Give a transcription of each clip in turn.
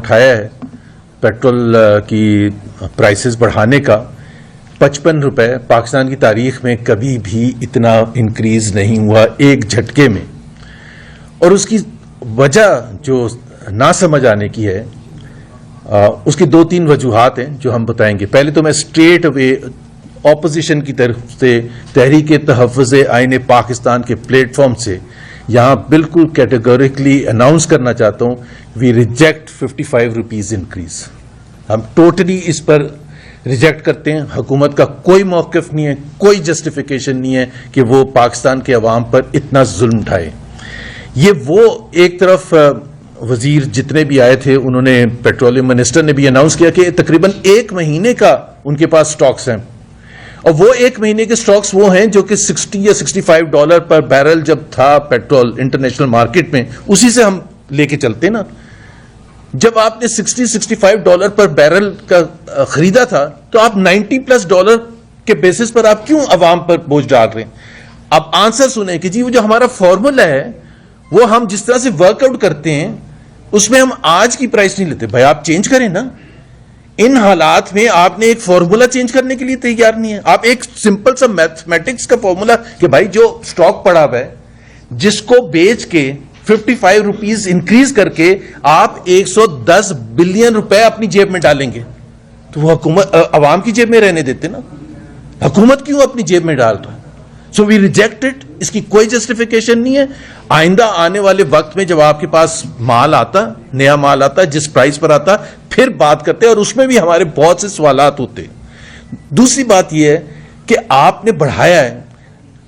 اٹھایا ہے پیٹرول کی پرائسز بڑھانے کا. 55 روپے پاکستان کی تاریخ میں کبھی بھی اتنا انکریز نہیں ہوا ایک جھٹکے میں. اور اس کی وجہ جو نہ سمجھ آنے کی ہے اس کی 2-3 وجوہات ہیں جو ہم بتائیں گے. پہلے تو میں اسٹریٹ اوے اپوزیشن کی طرف سے تحریک تحفظ آئین پاکستان کے پلیٹ فارم سے یہاں بالکل کیٹیگوریکلی اناؤنس کرنا چاہتا ہوں, وی ریجیکٹ 55 روپیز انکریز. ہم ٹوٹلی اس پر ریجیکٹ کرتے ہیں. حکومت کا کوئی موقف نہیں ہے, کوئی جسٹیفیکیشن نہیں ہے کہ وہ پاکستان کے عوام پر اتنا ظلم اٹھائے. یہ وہ ایک طرف وزیر جتنے بھی آئے تھے انہوں نے, پیٹرولیم منسٹر نے بھی اناؤنس کیا کہ تقریباً 1 مہینے کا ان کے پاس سٹاکس ہیں, اور وہ 1 مہینے کے سٹاکس وہ ہیں جو کہ $60 یا $65 پر بیرل جب تھا پیٹرول انٹرنیشنل مارکیٹ میں, اسی سے ہم لے کے چلتے نا. جب آپ نے $60-65 پر بیرل کا خریدا تھا تو آپ $90+ کے بیسس پر آپ کیوں عوام پر بوجھ ڈال رہے ہیں؟ اب آنسر سنیں کہ جی وہ جو ہمارا فارمولا ہے وہ ہم جس طرح سے ورک آؤٹ کرتے ہیں اس میں ہم آج کی پرائس نہیں لیتے. بھائی آپ چینج کریں نا. ان حالات میں آپ نے ایک فارمولا چینج کرنے کے لیے تیار نہیں ہے. آپ ایک سمپل سا میتھمیٹکس کا فارمولا کہ بھائی جو سٹاک پڑا ہوا ہے جس کو بیچ کے 55 روپیز انکریز کر کے آپ 110 بلین روپے اپنی جیب میں ڈالیں گے تو وہ حکومت عوام کی جیب میں رہنے دیتے نا. حکومت کیوں اپنی جیب میں ڈال رہا ہے؟ سو وی ریجیکٹ اٹ. اس کی کوئی جسٹیفیکیشن نہیں ہے. آئندہ آنے والے وقت میں جب آپ کے پاس مال آتا, نیا مال آتا, جس پرائس پر آتا, پھر بات کرتے, اور اس میں بھی ہمارے بہت سے سوالات ہوتے. دوسری بات یہ ہے کہ آپ نے بڑھایا ہے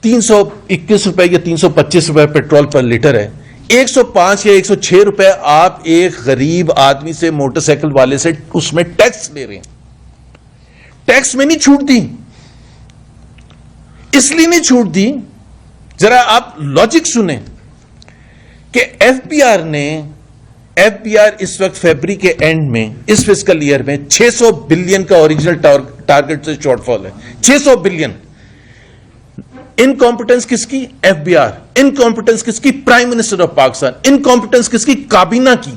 321 روپے یا 325 روپے پیٹرول پر لیٹر ہے, 105 یا 106 روپے آپ ایک غریب آدمی سے, موٹر سائیکل والے سے اس میں ٹیکس لے رہے ہیں. ٹیکس میں نہیں چھوٹ دی, اس لیے نہیں چھوٹ دی, ذرا آپ لاجک سنیں کہ ایف بی آر اس وقت فیبری کے اینڈ میں اس فسکل ایئر میں 600 بلین کا اوریجنل ٹارگٹ سے شارٹ فال ہے. 600 بلین. انکمپٹنس کس کی؟ F B are. انکمپٹنس کس کی؟ Prime minister of Pakistan. Incompetence کس کی؟ کابینہ کی.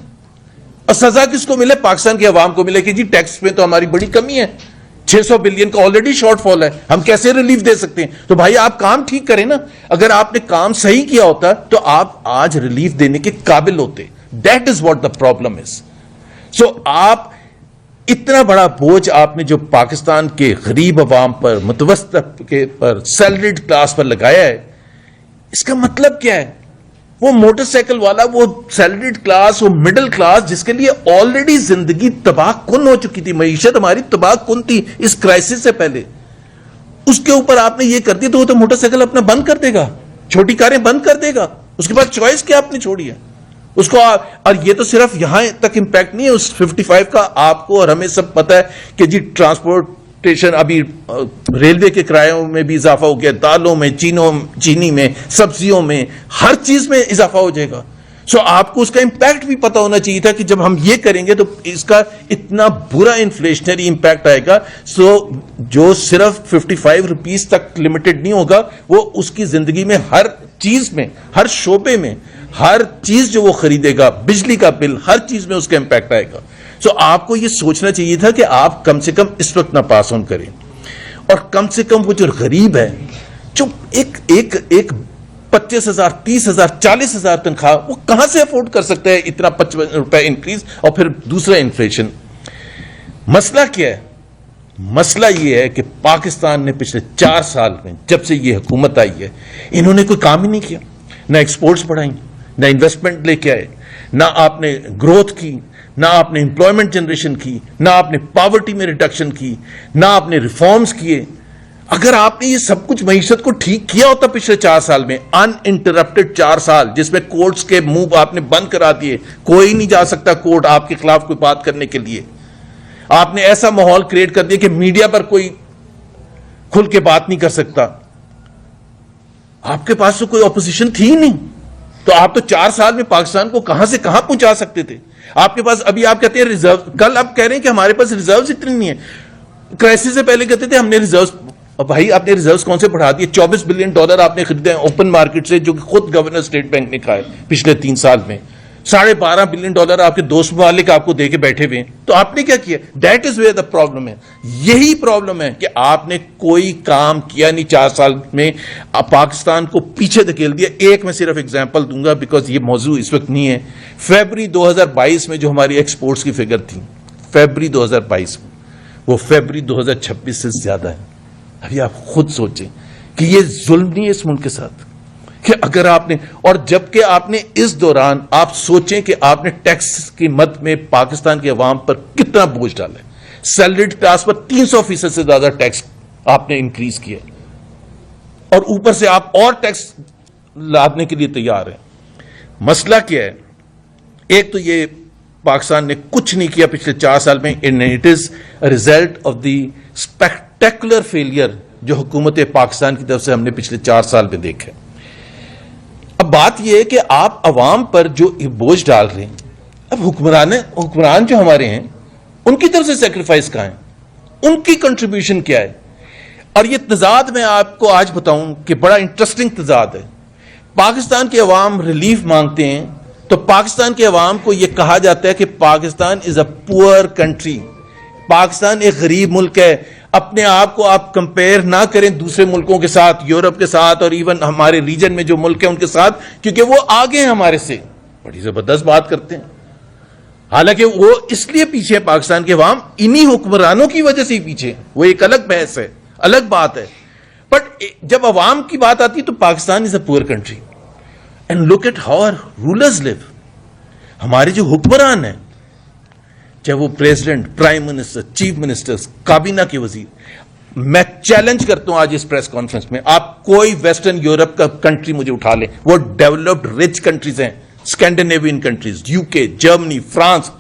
اور سزا کس کو ملے؟ پاکستان کے عوام کو ملے کہ جی ٹیکس میں تو ہماری بڑی کمی ہے, 600 بلین کا آلریڈی شارٹ فال ہے, ہم کیسے ریلیف دے سکتے ہیں؟ تو بھائی آپ کام ٹھیک کریں نا. اگر آپ نے کام صحیح کیا ہوتا تو آپ آج ریلیف دینے کے قابل ہوتے. That is what the problem is. So آپ اتنا بڑا بوجھ آپ نے جو پاکستان کے غریب عوام پر, متوسط طبقے پر, سیلریڈ کلاس پر لگایا ہے, اس کا مطلب کیا ہے؟ وہ موٹر سائیکل والا, وہ سیلریڈ کلاس, وہ مڈل کلاس جس کے لیے آلریڈی زندگی تباہ کن ہو چکی تھی, معیشت ہماری تباہ کن تھی اس کرائسس سے پہلے, اس کے اوپر آپ نے یہ کر دیا تو وہ تو موٹر سائیکل اپنا بند کر دے گا, چھوٹی کاریں بند کر دے گا. اس کے بعد چوائس کیا آپ نے چھوڑی ہے اس کو. اور یہ تو صرف یہاں تک امپیکٹ نہیں ہے اس 55 کا, آپ کو اور ہمیں سب پتا ہے کہ جی ٹرانسپورٹیشن, ابھی ریلوے کے کرایوں میں بھی اضافہ ہو گیا, دالوں میں, چینی میں, سبزیوں میں, ہر چیز میں اضافہ ہو جائے گا. سو آپ کو اس کا امپیکٹ بھی پتا ہونا چاہیے تھا کہ جب ہم یہ کریں گے تو اس کا اتنا برا انفلیشنری امپیکٹ آئے گا. سو جو صرف 55 روپیز تک لمیٹڈ نہیں ہوگا, وہ اس کی زندگی میں ہر چیز میں, ہر شعبے میں, ہر چیز جو وہ خریدے گا, بجلی کا بل, ہر چیز میں اس کا امپیکٹ آئے گا. سو آپ کو یہ سوچنا چاہیے تھا کہ آپ کم سے کم اس وقت نہ پاس آن کریں, اور کم سے کم وہ جو غریب ہے جو ایک 25,000, 30,000, 40,000 تنخواہ, وہ کہاں سے افورڈ کر سکتا ہے اتنا 55 روپے انکریز, اور پھر دوسرا انفلیشن. مسئلہ کیا ہے؟ مسئلہ یہ ہے کہ پاکستان نے پچھلے 4 سال میں جب سے یہ حکومت آئی ہے انہوں نے کوئی کام ہی نہیں کیا. نہ ایکسپورٹس بڑھائیں, نہ انویسٹمنٹ لے کے آئے, نہ آپ نے گروتھ کی, نہ آپ نے امپلائمنٹ جنریشن کی, نہ آپ نے پاورٹی میں ریڈکشن کی, نہ آپ نے ریفارمز کیے. اگر آپ نے یہ سب کچھ معیشت کو ٹھیک کیا ہوتا پچھلے 4 سال میں, ان انٹرپٹڈ 4 سال جس میں کورٹس کے منہ آپ نے بند کرا دیے, کوئی نہیں جا سکتا کورٹ آپ کے خلاف کوئی بات کرنے کے لیے, آپ نے ایسا ماحول کریٹ کر دیا کہ میڈیا پر کوئی کھل کے بات نہیں کر سکتا, آپ کے پاس تو کوئی اپوزیشن تھی ہی نہیں, تو آپ تو 4 سال میں پاکستان کو کہاں سے کہاں پہنچا سکتے تھے. آپ کے پاس ابھی آپ کہتے ہیں ریزرو, کل آپ کہہ رہے ہیں کہ ہمارے پاس ریزروز اتنے نہیں ہیں, کرائسس سے پہلے کہتے تھے ہم نے ریزروز. بھائی آپ نے ریزروز کون سے بڑھا دیے؟ $24 بلین آپ نے خریدے ہیں اوپن مارکیٹ سے, جو کہ خود گورنر اسٹیٹ بینک نے کہا ہے پچھلے 3 سال میں. $12.5 بلین آپ کے دوست ممالک آپ کو دے کے بیٹھے ہوئے ہیں. تو آپ نے کیا کیا؟ That is where the problem ہے. یہی پرابلم ہے کہ آپ نے کوئی کام کیا نہیں 4 سال میں, پاکستان کو پیچھے دھکیل دیا. ایک میں صرف اگزامپل دوں گا بیکاز یہ موضوع اس وقت نہیں ہے. فیبری 2022 میں جو ہماری ایکسپورٹس کی فگر تھی, فیبری 2022 میں, وہ فیبری 2026 سے زیادہ ہے. ابھی آپ خود سوچیں کہ یہ ظلم نہیں ہے اس ملک کے ساتھ کہ اگر آپ نے, اور جبکہ آپ نے اس دوران, آپ سوچیں کہ آپ نے ٹیکس کی مد میں پاکستان کے عوام پر کتنا بوجھ ڈالا ہے. سیلریڈ کلاس پر 300% سے زیادہ ٹیکس آپ نے انکریز کیا, اور اوپر سے آپ اور ٹیکس لادنے کے لیے تیار ہیں. مسئلہ کیا ہے؟ ایک تو یہ پاکستان نے کچھ نہیں کیا پچھلے 4 سال میں, and it is result of the spectacular failure جو حکومت پاکستان کی طرف سے ہم نے پچھلے 4 سال میں دیکھا. اب بات یہ ہے کہ آپ عوام پر جو بوجھ ڈال رہے ہیں, اب حکمران جو ہمارے ہیں ان کی طرف سے سیکریفائس کہاں ہے, ان کی کنٹریبیوشن کیا ہے؟ اور یہ تضاد میں آپ کو آج بتاؤں کہ بڑا انٹرسٹنگ تضاد ہے. پاکستان کے عوام ریلیف مانگتے ہیں تو پاکستان کے عوام کو یہ کہا جاتا ہے کہ Pakistan is a poor country, Pakistan ایک غریب ملک ہے. اپنے آپ کو آپ کمپیئر نہ کریں دوسرے ملکوں کے ساتھ, یورپ کے ساتھ, اور ایون ہمارے ریجن میں جو ملک ہیں ان کے ساتھ, کیونکہ وہ آگے ہیں ہمارے سے. بڑی زبردست بات کرتے ہیں. حالانکہ وہ اس لیے پیچھے ہے پاکستان کے عوام, انہی حکمرانوں کی وجہ سے ہی پیچھے. وہ ایک الگ بحث ہے, الگ بات ہے. بٹ جب عوام کی بات آتی ہے تو Pakistan is a poor country. And look at how our rulers live. ہمارے جو حکمران ہیں, چاہے وہ president, prime minister, chief minister, کابینہ کے وزیر, میں چیلنج کرتا ہوں آج اس پریس کانفرنس میں, آپ کوئی ویسٹرن یورپ کا کنٹری مجھے اٹھا لیں, وہ ڈیولپڈ رچ کنٹریز ہیں, Scandinavian countries, UK, Germany, France,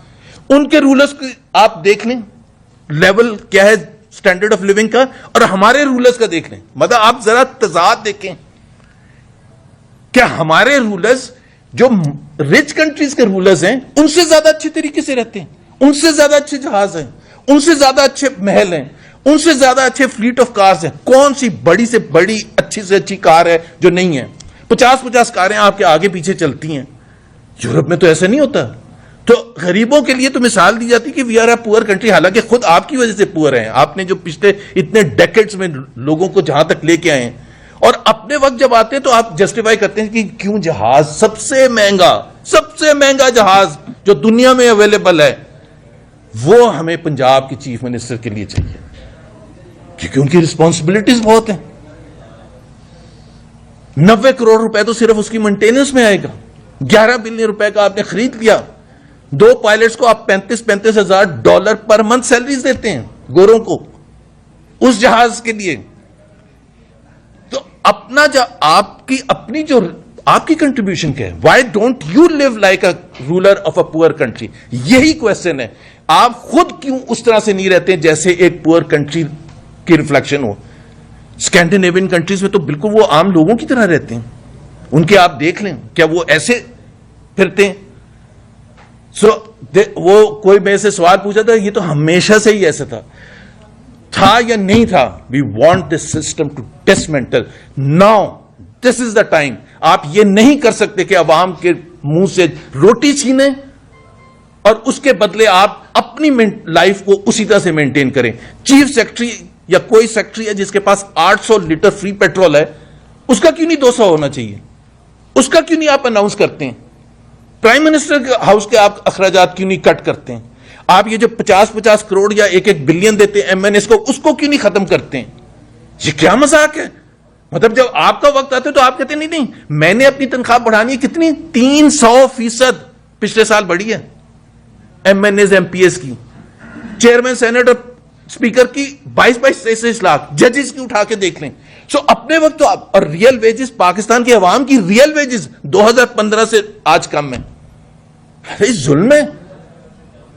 ان کے رولرز آپ دیکھ لیں لیول کیا ہے اسٹینڈرڈ آف لیونگ کا, اور ہمارے رولرز کا دیکھ لیں. مطلب آپ ذرا تضاد دیکھیں. کیا ہمارے رولرز جو رچ کنٹریز کے رولرز ہیں ان سے زیادہ اچھے طریقے سے رہتے ہیں, ان سے زیادہ اچھے جہاز ہیں, ان سے زیادہ اچھے محل ہیں, ان سے زیادہ اچھے فلیٹ آف کارز ہیں؟ کون سی بڑی سے بڑی اچھی سے اچھی کار ہے جو نہیں ہے؟ 50 کاریں آپ کے آگے پیچھے چلتی ہیں. یورپ میں تو ایسا نہیں ہوتا. تو غریبوں کے لیے تو مثال دی جاتی کہ we are a poor country, حالانکہ خود آپ کی وجہ سے پور ہیں. آپ نے جو پچھلے اتنے ڈیکیڈز میں لوگوں کو جہاں تک لے کے آئے ہیں, اور اپنے وقت جب آتے ہیں تو آپ جسٹیفائی کرتے ہیں کہ کیوں جہاز سب سے مہنگا جہاز جو دنیا میں اویلیبل ہے وہ ہمیں پنجاب کے چیف منسٹر کے لیے چاہیے, کیونکہ ان کی رسپانسبلٹیز بہت ہیں. 90 کروڑ روپے تو صرف اس کی مینٹیننس میں آئے گا. 11 بلین روپے کا آپ نے خرید لیا. 2 پائلٹس کو آپ $35,000 پر منتھ سیلریز دیتے ہیں گوروں کو اس جہاز کے لیے. تو اپنا آپ کی کنٹریبیوشن کیا ہے؟ Why don't you live like a ruler of a poor country? یہی کوشچن ہے. آپ خود کیوں اس طرح سے نہیں رہتے جیسے ایک پور کنٹری کی ریفلیکشن ہو؟ اسکینڈینیوین کنٹریز میں تو بالکل وہ عام لوگوں کی طرح رہتے ہیں. ان کے آپ دیکھ لیں, کیا وہ ایسے پھرتے ہیں؟ وہ کوئی میں سے سوال پوچھا تھا, یہ تو ہمیشہ سے ہی ایسا تھا یا نہیں تھا؟ We want this system to dismantle. Now this is the time. آپ یہ نہیں کر سکتے کہ عوام کے منہ سے روٹی چھینیں اور اس کے بدلے آپ اپنی لائف کو اسی طرح سے مینٹین کریں. چیف سیکرٹری یا کوئی سیکرٹری ہے جس کے پاس 800 لیٹر فری پیٹرول ہے, اس کا کیوں نہیں 200 ہونا چاہیے؟ اس کا کیوں نہیں آپ اناؤنس کرتے ہیں؟ پرائم منسٹر ہاؤس کے آپ اخراجات کیوں نہیں کٹ کرتے ہیں؟ آپ یہ جو 50 کروڑ یا 1 بلین دیتے ہیں MNS کو, اس کو کیوں نہیں ختم کرتے ہیں؟ یہ کیا مذاق ہے؟ مطلب جب آپ کا وقت آتا ہے تو آپ کہتے ہیں نہیں میں نے اپنی تنخواہ بڑھانی ہے. کتنی؟ 300% پچھلے سال بڑھی ہے MNS MPS کی. چیئرمین سینٹ اور اسپیکر کی 22-23 لاکھ, ججز کی اٹھا کے دیکھ لیں. سو اپنے وقت تو آپ, اور ریئل ویجز پاکستان کے عوام کی ریئل ویجز 2015 سے آج کم ہے. ارے ظلم ہے.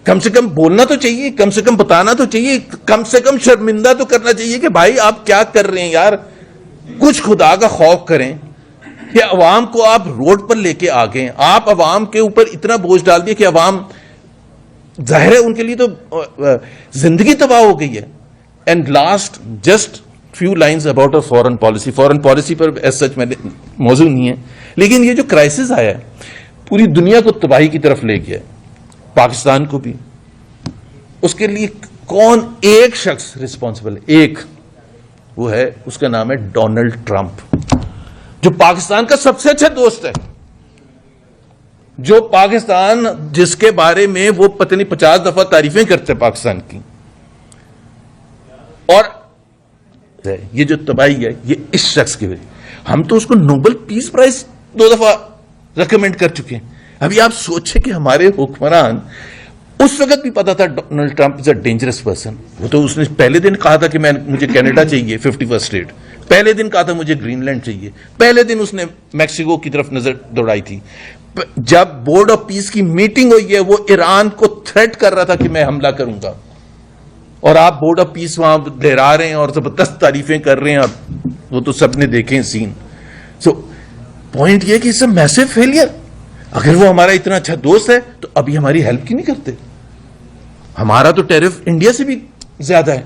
کم سے کم بولنا تو چاہیے, کم سے کم بتانا تو چاہیے, کم سے کم شرمندہ تو کرنا چاہیے کہ بھائی آپ کیا کر رہے ہیں یار. کچھ خدا کا خوف کریں کہ عوام کو آپ روڈ پر لے کے آ گئے. آپ عوام کے اوپر اتنا بوجھ ڈال دیا کہ عوام, ظاہر ہے ان کے لیے تو زندگی تباہ ہو گئی ہے. And last just few lines about a foreign policy. Foreign policy per as such میں موضوع نہیں ہے, لیکن یہ جو کرائسس آیا ہے, پوری دنیا کو تباہی کی طرف لے گیا، پاکستان کو بھی. اس کے لیے کون ایک شخص ریسپانسبل ہے؟ ایک، وہ ہے، اس کا نام ہے ڈونلڈ ٹرمپ، جو پاکستان کا سب سے اچھا دوست ہے، جو پاکستان جس کے بارے میں وہ پتہ نہیں 50 دفعہ تعریفیں کرتے ہیں پاکستان کی. اور یہ جو تباہی ہے یہ اس شخص کی وجہ. ہم تو اس کو نوبل پیس پرائز 2 دفعہ ریکمینڈ کر چکے ہیں. ابھی آپ سوچیں کہ ہمارے حکمران، اس وقت بھی پتا تھا Donald Trump is a dangerous person. وہ تو اس نے پہلے دن کہا تھا کہ مجھے کینیڈا چاہیے 51 اسٹیٹ، پہلے دن کہا تھا مجھے گرین لینڈ چاہیے، پہلے دن اس نے میکسیکو کی طرف نظر دوڑائی تھی. جب بورڈ آف پیس کی میٹنگ ہوئی ہے وہ ایران کو تھریٹ کر رہا تھا کہ میں حملہ کروں گا، اور آپ بورڈ آف پیس وہاں لہرا رہے ہیں اور زبردست تعریفیں کر رہے ہیں. وہ تو سب نے دیکھے سین. سو پوائنٹ یہ کہ اٹس اے میسو فیلئر. اگر وہ ہمارا اتنا اچھا دوست ہے تو ابھی ہماری ہیلپ کیوں نہیں کرتے؟ ہمارا تو ٹیرف انڈیا سے بھی زیادہ ہے.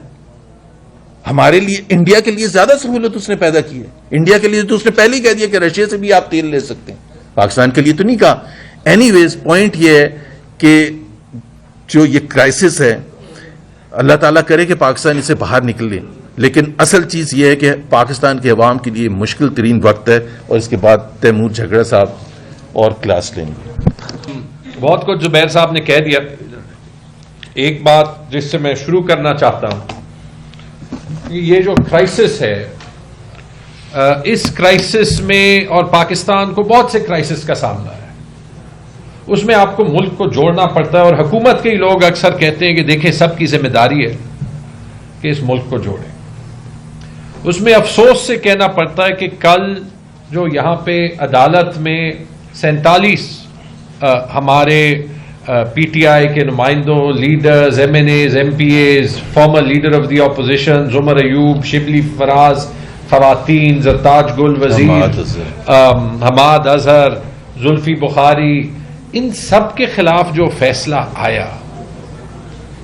ہمارے لیے، انڈیا کے لیے زیادہ سہولت اس نے پیدا کی ہے. انڈیا کے لیے تو اس نے پہلے ہی کہہ دیا کہ رشیا سے بھی آپ تیل لے سکتے ہیں، پاکستان کے لیے تو نہیں کہا. اینی ویز پوائنٹ یہ ہے کہ جو یہ کرائسس ہے، اللہ تعالیٰ کرے کہ پاکستان اسے باہر نکلے، لیکن اصل چیز یہ ہے کہ پاکستان کے عوام کے لیے مشکل ترین وقت ہے. اور اس کے بعد تیمور جھگڑا صاحب اور کلاس لیں گے. بہت کچھ زبیر صاحب نے کہہ دیا. ایک بات جس سے میں شروع کرنا چاہتا ہوں، یہ جو کرائسس ہے، اس کرائسس میں، اور پاکستان کو بہت سے کرائسس کا سامنا ہے، اس میں آپ کو ملک کو جوڑنا پڑتا ہے. اور حکومت کے ہی لوگ اکثر کہتے ہیں کہ دیکھیں سب کی ذمہ داری ہے کہ اس ملک کو جوڑیں. اس میں افسوس سے کہنا پڑتا ہے کہ کل جو یہاں پہ عدالت میں 47 ہمارے پی ٹی آئی کے نمائندوں، leaders, MNAs, MPAs, former leader of the opposition زمر ایوب، شبلی فراز، خواتین زرتاج گل وزیر، حماد اظہر، زلفی بخاری، ان سب کے خلاف جو فیصلہ آیا،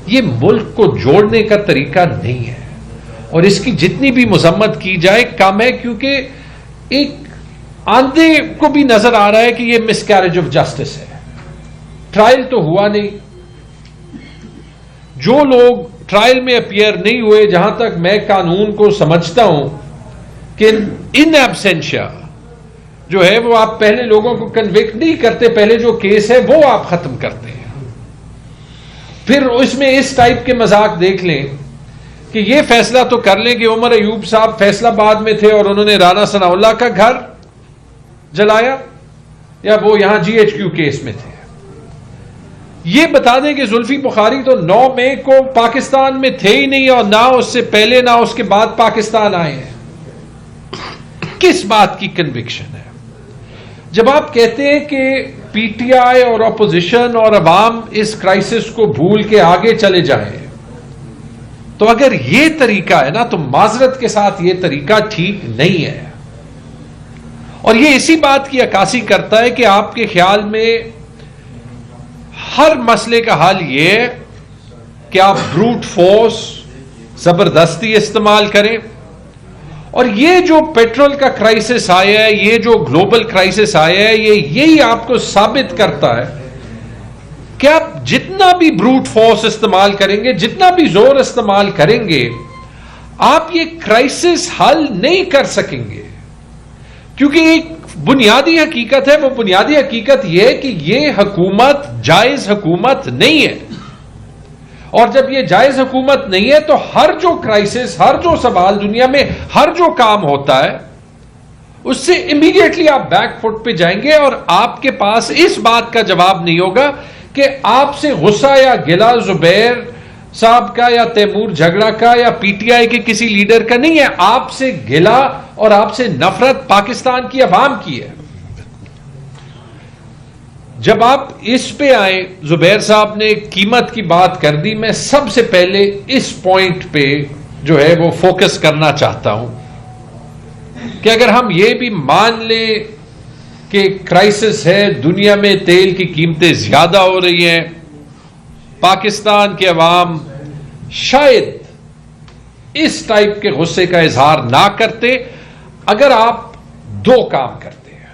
یہ ملک کو جوڑنے کا طریقہ نہیں ہے. اور اس کی جتنی بھی مذمت کی جائے کم ہے، کیونکہ ایک آندھے کو بھی نظر آ رہا ہے کہ یہ مس کیریج آف جسٹس ہے. ٹرائل تو ہوا نہیں. جو لوگ ٹرائل میں اپیئر نہیں ہوئے، جہاں تک میں قانون کو سمجھتا ہوں کہ ان ایبسینشیا جو ہے وہ آپ پہلے لوگوں کو کنوکٹ نہیں کرتے، پہلے جو کیس ہے وہ آپ ختم کرتے ہیں. پھر اس میں اس ٹائپ کے مذاق دیکھ لیں کہ یہ فیصلہ تو کر لیں کہ عمر ایوب صاحب فیصلہ آباد میں تھے اور انہوں نے رانا ثناء اللہ کا گھر جلایا، یا وہ یہاں جی ایچ کیو کیس میں تھے. یہ بتا دیں کہ زلفی بخاری تو 9 مئی کو پاکستان میں تھے ہی نہیں، اور نہ اس سے پہلے نہ اس کے بعد پاکستان آئے ہیں. کس بات کی کنوکشن ہے؟ جب آپ کہتے ہیں کہ پی ٹی آئی اور اپوزیشن اور عوام اس کرائسس کو بھول کے آگے چلے جائیں، تو اگر یہ طریقہ ہے نا، تو معذرت کے ساتھ یہ طریقہ ٹھیک نہیں ہے. اور یہ اسی بات کی عکاسی کرتا ہے کہ آپ کے خیال میں ہر مسئلے کا حل یہ ہے کہ آپ بروٹ فورس، زبردستی استعمال کریں. اور یہ جو پیٹرول کا کرائسس آیا ہے، یہ جو گلوبل کرائسس آیا ہے، یہی آپ کو ثابت کرتا ہے کہ آپ جتنا بھی بروٹ فورس استعمال کریں گے، جتنا بھی زور استعمال کریں گے، آپ یہ کرائسس حل نہیں کر سکیں گے. کیونکہ ایک بنیادی حقیقت ہے، وہ بنیادی حقیقت یہ ہے کہ یہ حکومت جائز حکومت نہیں ہے. اور جب یہ جائز حکومت نہیں ہے تو ہر جو کرائسس، ہر جو سوال دنیا میں، ہر جو کام ہوتا ہے، اس سے امیڈیٹلی آپ بیک فٹ پہ جائیں گے، اور آپ کے پاس اس بات کا جواب نہیں ہوگا کہ آپ سے غصہ یا گلہ زبیر صاحب کا یا تیمور جھگڑا کا یا پی ٹی آئی کے کسی لیڈر کا نہیں ہے. آپ سے گلہ اور آپ سے نفرت پاکستان کی عوام کی ہے. جب آپ اس پہ آئے، زبیر صاحب نے قیمت کی بات کر دی، میں سب سے پہلے اس پوائنٹ پہ جو ہے وہ فوکس کرنا چاہتا ہوں کہ اگر ہم یہ بھی مان لیں کہ کرائسس ہے، دنیا میں تیل کی قیمتیں زیادہ ہو رہی ہیں، پاکستان کے عوام شاید اس ٹائپ کے غصے کا اظہار نہ کرتے اگر آپ 2 کام کرتے ہیں.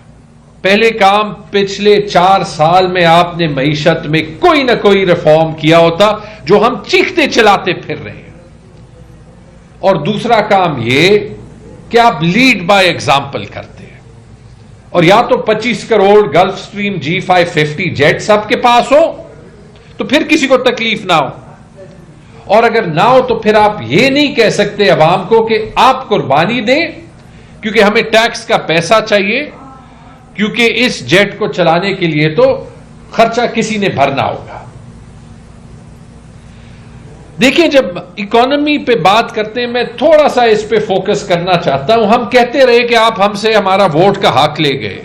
پہلے کام پچھلے 4 سال میں آپ نے معیشت میں کوئی نہ کوئی ریفارم کیا ہوتا جو ہم چیختے چلاتے پھر رہے ہیں. اور دوسرا کام یہ کہ آپ لیڈ بائی ایگزامپل کرتے ہیں. اور یا تو 25 crore Gulfstream G550 jet سب کے پاس ہو تو پھر کسی کو تکلیف نہ ہو, اور اگر نہ ہو تو پھر آپ یہ نہیں کہہ سکتے عوام کو کہ آپ قربانی دیں کیونکہ ہمیں ٹیکس کا پیسہ چاہیے, کیونکہ اس جیٹ کو چلانے کے لیے تو خرچہ کسی نے بھرنا ہوگا. دیکھیں, جب اکانومی پہ بات کرتے ہیں میں تھوڑا سا اس پہ فوکس کرنا چاہتا ہوں. ہم کہتے رہے کہ آپ ہم سے ہمارا ووٹ کا حق لے گئے,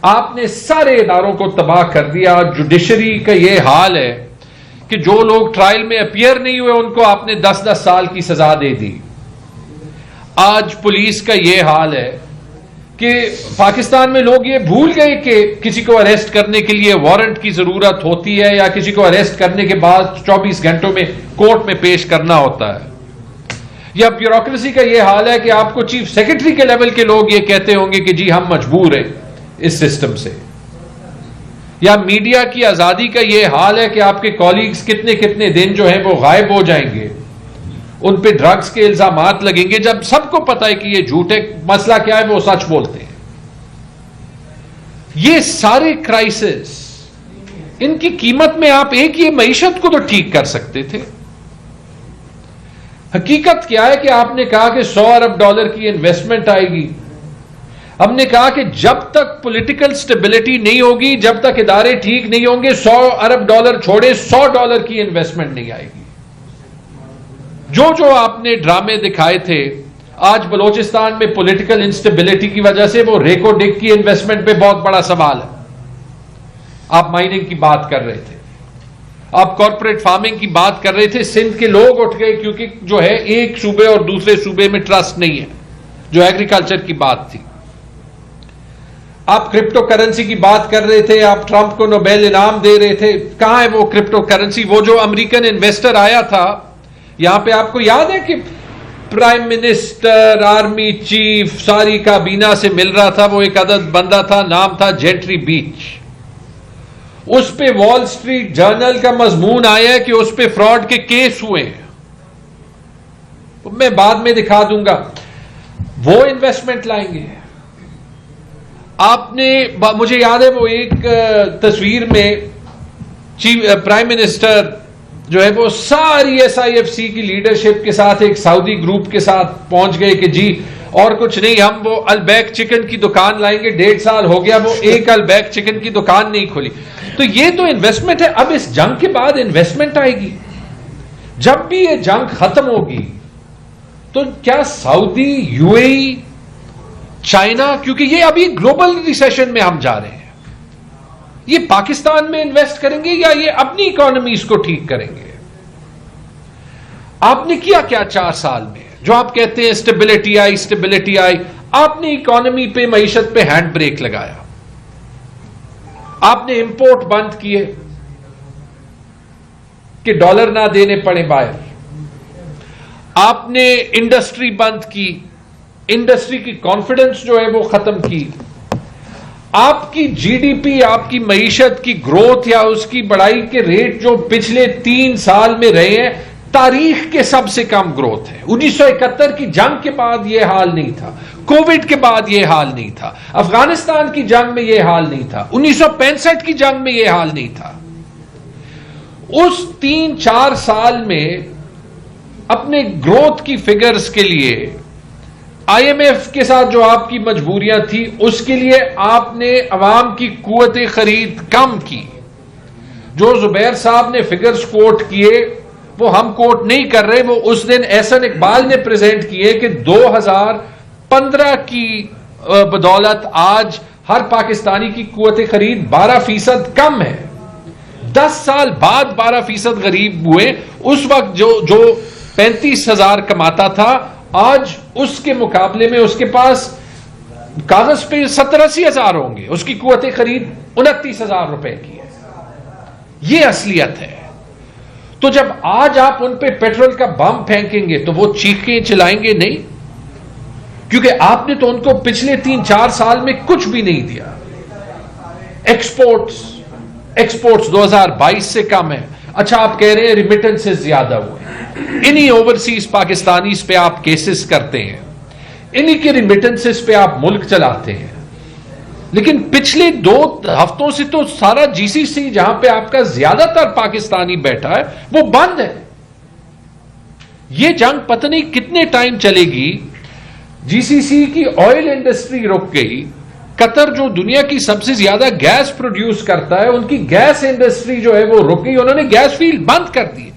آپ نے سارے اداروں کو تباہ کر دیا. جوڈیشری کا یہ حال ہے کہ جو لوگ ٹرائل میں اپیئر نہیں ہوئے ان کو آپ نے 10-10 سال کی سزا دے دی. آج پولیس کا یہ حال ہے کہ پاکستان میں لوگ یہ بھول گئے کہ کسی کو اریسٹ کرنے کے لیے وارنٹ کی ضرورت ہوتی ہے یا کسی کو اریسٹ کرنے کے بعد 24 گھنٹوں میں کورٹ میں پیش کرنا ہوتا ہے. یا بیوروکریسی کا یہ حال ہے کہ آپ کو چیف سیکرٹری کے لیول کے لوگ یہ کہتے ہوں گے کہ جی ہم مجبور ہیں اس سسٹم سے. یا میڈیا کی آزادی کا یہ حال ہے کہ آپ کے کولیگز کتنے دن جو ہیں وہ غائب ہو جائیں گے, ان پہ ڈرگز کے الزامات لگیں گے جب سب کو پتا ہے کہ یہ جھوٹ ہے. مسئلہ کیا ہے, وہ سچ بولتے ہیں. یہ سارے کرائسس, ان کی قیمت میں آپ ایک یہ معیشت کو تو ٹھیک کر سکتے تھے. حقیقت کیا ہے کہ آپ نے کہا کہ $100 ارب کی انویسٹمنٹ آئے گی. ہم نے کہا کہ جب تک پولیٹیکل سٹیبلٹی نہیں ہوگی, جب تک ادارے ٹھیک نہیں ہوں گے, $100 ارب چھوڑے $100 کی انویسٹمنٹ نہیں آئے گی. جو آپ نے ڈرامے دکھائے تھے, آج بلوچستان میں پولیٹیکل انسٹیبلٹی کی وجہ سے وہ ریکو ڈک کی انویسٹمنٹ پہ بہت بڑا سوال ہے. آپ مائننگ کی بات کر رہے تھے, آپ کارپوریٹ فارمنگ کی بات کر رہے تھے. سندھ کے لوگ اٹھ گئے کیونکہ جو ہے ایک صوبے اور دوسرے صوبے میں ٹرسٹ نہیں ہے, جو ایگریکلچر کی بات تھی. آپ کرپٹو کرنسی کی بات کر رہے تھے, آپ ٹرمپ کو نوبیل انعام دے رہے تھے. کہاں ہے وہ کرپٹو کرنسی؟ وہ جو امریکن انویسٹر آیا تھا یہاں پہ, آپ کو یاد ہے کہ پرائم منسٹر, آرمی چیف, ساری کابینہ سے مل رہا تھا. وہ ایک عدد بندہ تھا, نام تھا جینٹری بیچ. اس پہ وال سٹریٹ جرنل کا مضمون آیا کہ اس پہ فراڈ کے کیس ہوئے ہیں. میں بعد میں دکھا دوں گا. وہ انویسٹمنٹ لائیں گے. آپ نے, مجھے یاد ہے وہ ایک تصویر میں پرائم منسٹر جو ہے وہ ساری SIFC کی لیڈرشپ کے ساتھ ایک سعودی گروپ کے ساتھ پہنچ گئے کہ جی اور کچھ نہیں, ہم وہ البیک چکن کی دکان لائیں گے. 1.5 سال ہو گیا وہ ایک البیک چکن کی دکان نہیں کھولی. تو یہ تو انویسٹمنٹ ہے. اب اس جنگ کے بعد انویسٹمنٹ آئے گی. جب بھی یہ جنگ ختم ہوگی تو کیا سعودی, UAE, چائنا, کیونکہ یہ ابھی گلوبل ریسیشن میں ہم جا رہے ہیں, یہ پاکستان میں انویسٹ کریں گے یا یہ اپنی اکانومیز کو ٹھیک کریں گے؟ آپ نے کیا 4 سال میں جو آپ کہتے ہیں اسٹیبلٹی آئی, آپ نے اکانومی پہ, معیشت پہ ہینڈ بریک لگایا. آپ نے امپورٹ بند کیے کہ ڈالر نہ دینے پڑے باہر. آپ نے انڈسٹری بند کی, انڈسٹری کی کانفیڈنس جو ہے وہ ختم کی. آپ کی GDP, آپ کی معیشت کی گروتھ یا اس کی بڑائی کے ریٹ جو پچھلے 3 سال میں رہے ہیں, تاریخ کے سب سے کم گروتھ ہے. 1971 کی جنگ کے بعد یہ حال نہیں تھا, کووڈ کے بعد یہ حال نہیں تھا, افغانستان کی جنگ میں یہ حال نہیں تھا, 1965 کی جنگ میں یہ حال نہیں تھا. اس 3-4 سال میں اپنے گروتھ کی فگرز کے لیے IMF کے ساتھ جو آپ کی مجبوریاں تھی, اس کے لیے آپ نے عوام کی قوت خرید کم کی. جو زبیر صاحب نے فگرز کوٹ کیے وہ ہم کوٹ نہیں کر رہے, وہ اس دن احسن اقبال نے پریزنٹ کیے کہ 2015 کی بدولت آج ہر پاکستانی کی قوت خرید 12% کم ہے. 10 سال بعد 12% غریب ہوئے. اس وقت جو 35,000 کماتا تھا, آج اس کے مقابلے میں اس کے پاس کاغذ پہ 70-80 ہزار ہوں گے, اس کی قوت خرید 29,000 روپے کی ہے. یہ اصلیت ہے. تو جب آج آپ ان پہ پیٹرول کا بم پھینکیں گے تو وہ چیخیں چلائیں گے نہیں, کیونکہ آپ نے تو ان کو پچھلے 3-4 سال میں کچھ بھی نہیں دیا. ایکسپورٹس 2022 سے کم ہے. اچھا آپ کہہ رہے ہیں ریمیٹنسز زیادہ ہوئے. انہی اوورسیز پاکستانیز پہ آپ کیسز کرتے ہیں, انہی کے ریمیٹنسز پہ آپ ملک چلاتے ہیں. لیکن پچھلے 2 ہفتوں سے تو سارا جی سی سی جہاں پہ آپ کا زیادہ تر پاکستانی بیٹھا ہے وہ بند ہے. یہ جنگ پتہ نہیں کتنے ٹائم چلے گی. جی سی سی کی آئل انڈسٹری رک گئی. قطر جو دنیا کی سب سے زیادہ گیس پروڈیوس کرتا ہے, ان کی گیس انڈسٹری جو ہے وہ رک گئی. انہوں نے گیس فیلڈ بند کر دی.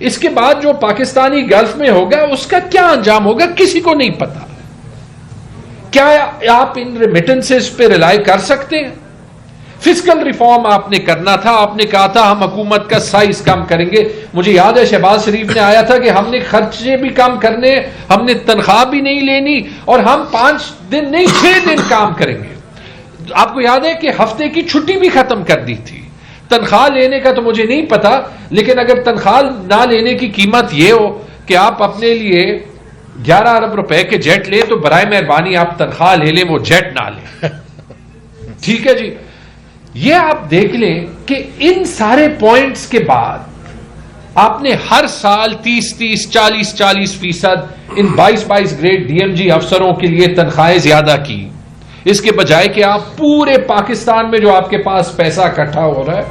اس کے بعد جو پاکستانی گلف میں ہوگا اس کا کیا انجام ہوگا کسی کو نہیں پتا. کیا آپ ان ریمیٹنسز پہ ریلائی کر سکتے ہیں؟ فسکل ریفارم آپ نے کرنا تھا. آپ نے کہا تھا ہم حکومت کا سائز کم کریں گے. مجھے یاد ہے شہباز شریف نے آیا تھا کہ ہم نے خرچے بھی کم کرنے, ہم نے تنخواہ بھی نہیں لینی, اور ہم 5 دن نہیں 6 دن کام کریں گے. آپ کو یاد ہے کہ ہفتے کی چھٹی بھی ختم کر دی تھی. تنخواہ لینے کا تو مجھے نہیں پتا, لیکن اگر تنخواہ نہ لینے کی قیمت یہ ہو کہ آپ اپنے لیے 11 ارب روپے کے جیٹ لیں تو برائے مہربانی آپ تنخواہ لے لیں, وہ جیٹ نہ لیں. ٹھیک ہے جی. یہ آپ دیکھ لیں کہ ان سارے پوائنٹس کے بعد آپ نے ہر سال 30-30, 40-40% ان 22 گریڈ ڈی ایم جی افسروں کے لیے تنخواہیں زیادہ کی, اس کے بجائے کہ آپ پورے پاکستان میں جو آپ کے پاس پیسہ اکٹھا ہو رہا ہے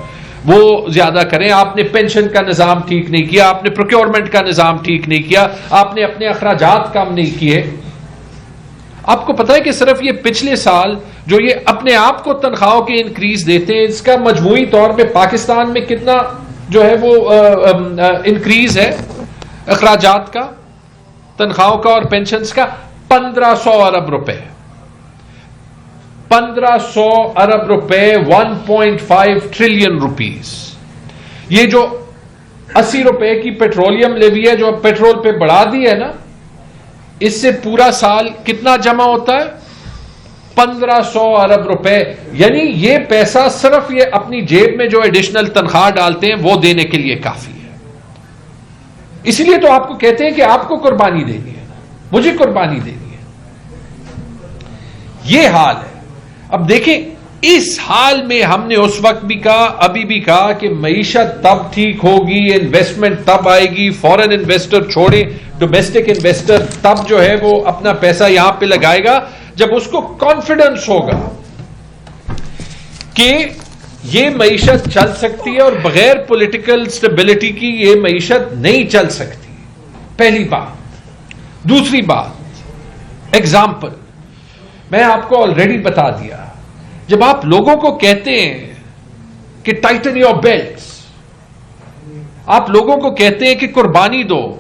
وہ زیادہ کریں. آپ نے پینشن کا نظام ٹھیک نہیں کیا, آپ نے پروکیورمنٹ کا نظام ٹھیک نہیں کیا, آپ نے اپنے اخراجات کم نہیں کیے. آپ کو پتا ہے کہ صرف یہ پچھلے سال جو یہ اپنے آپ کو تنخواہوں کے انکریز دیتے ہیں, اس کا مجموعی طور پہ پاکستان میں کتنا جو ہے وہ انکریز ہے اخراجات کا, تنخواہوں کا اور پینشنز کا؟ 1500 ارب روپے. 1500 ارب روپے, 1.5 ٹریلین روپیز. یہ جو 80 روپے کی پیٹرولیم لیوی ہے جو اب پیٹرول پہ بڑھا دی ہے نا, اس سے پورا سال کتنا جمع ہوتا ہے؟ 1500 ارب روپے. یعنی یہ پیسہ صرف یہ اپنی جیب میں جو ایڈیشنل تنخواہ ڈالتے ہیں وہ دینے کے لیے کافی ہے. اس لیے تو آپ کو کہتے ہیں کہ آپ کو قربانی دینی ہے, مجھے قربانی دینی ہے. یہ حال ہے. اب دیکھیں اس حال میں ہم نے اس وقت بھی کہا, ابھی بھی کہا کہ معیشت تب ٹھیک ہوگی, انویسٹمنٹ تب آئے گی, فورن انویسٹر چھوڑیں, ڈومیسٹک انویسٹر تب جو ہے وہ اپنا پیسہ یہاں پہ لگائے گا جب اس کو کانفیڈنس ہوگا کہ یہ معیشت چل سکتی ہے اور بغیر پولیٹیکل سٹیبلٹی کی یہ معیشت نہیں چل سکتی. پہلی بات. دوسری بات, ایگزامپل میں آپ کو آلریڈی بتا دیا. جب آپ لوگوں کو کہتے ہیں کہ ٹائٹن یور بیلٹس, آپ لوگوں کو کہتے ہیں کہ قربانی دو,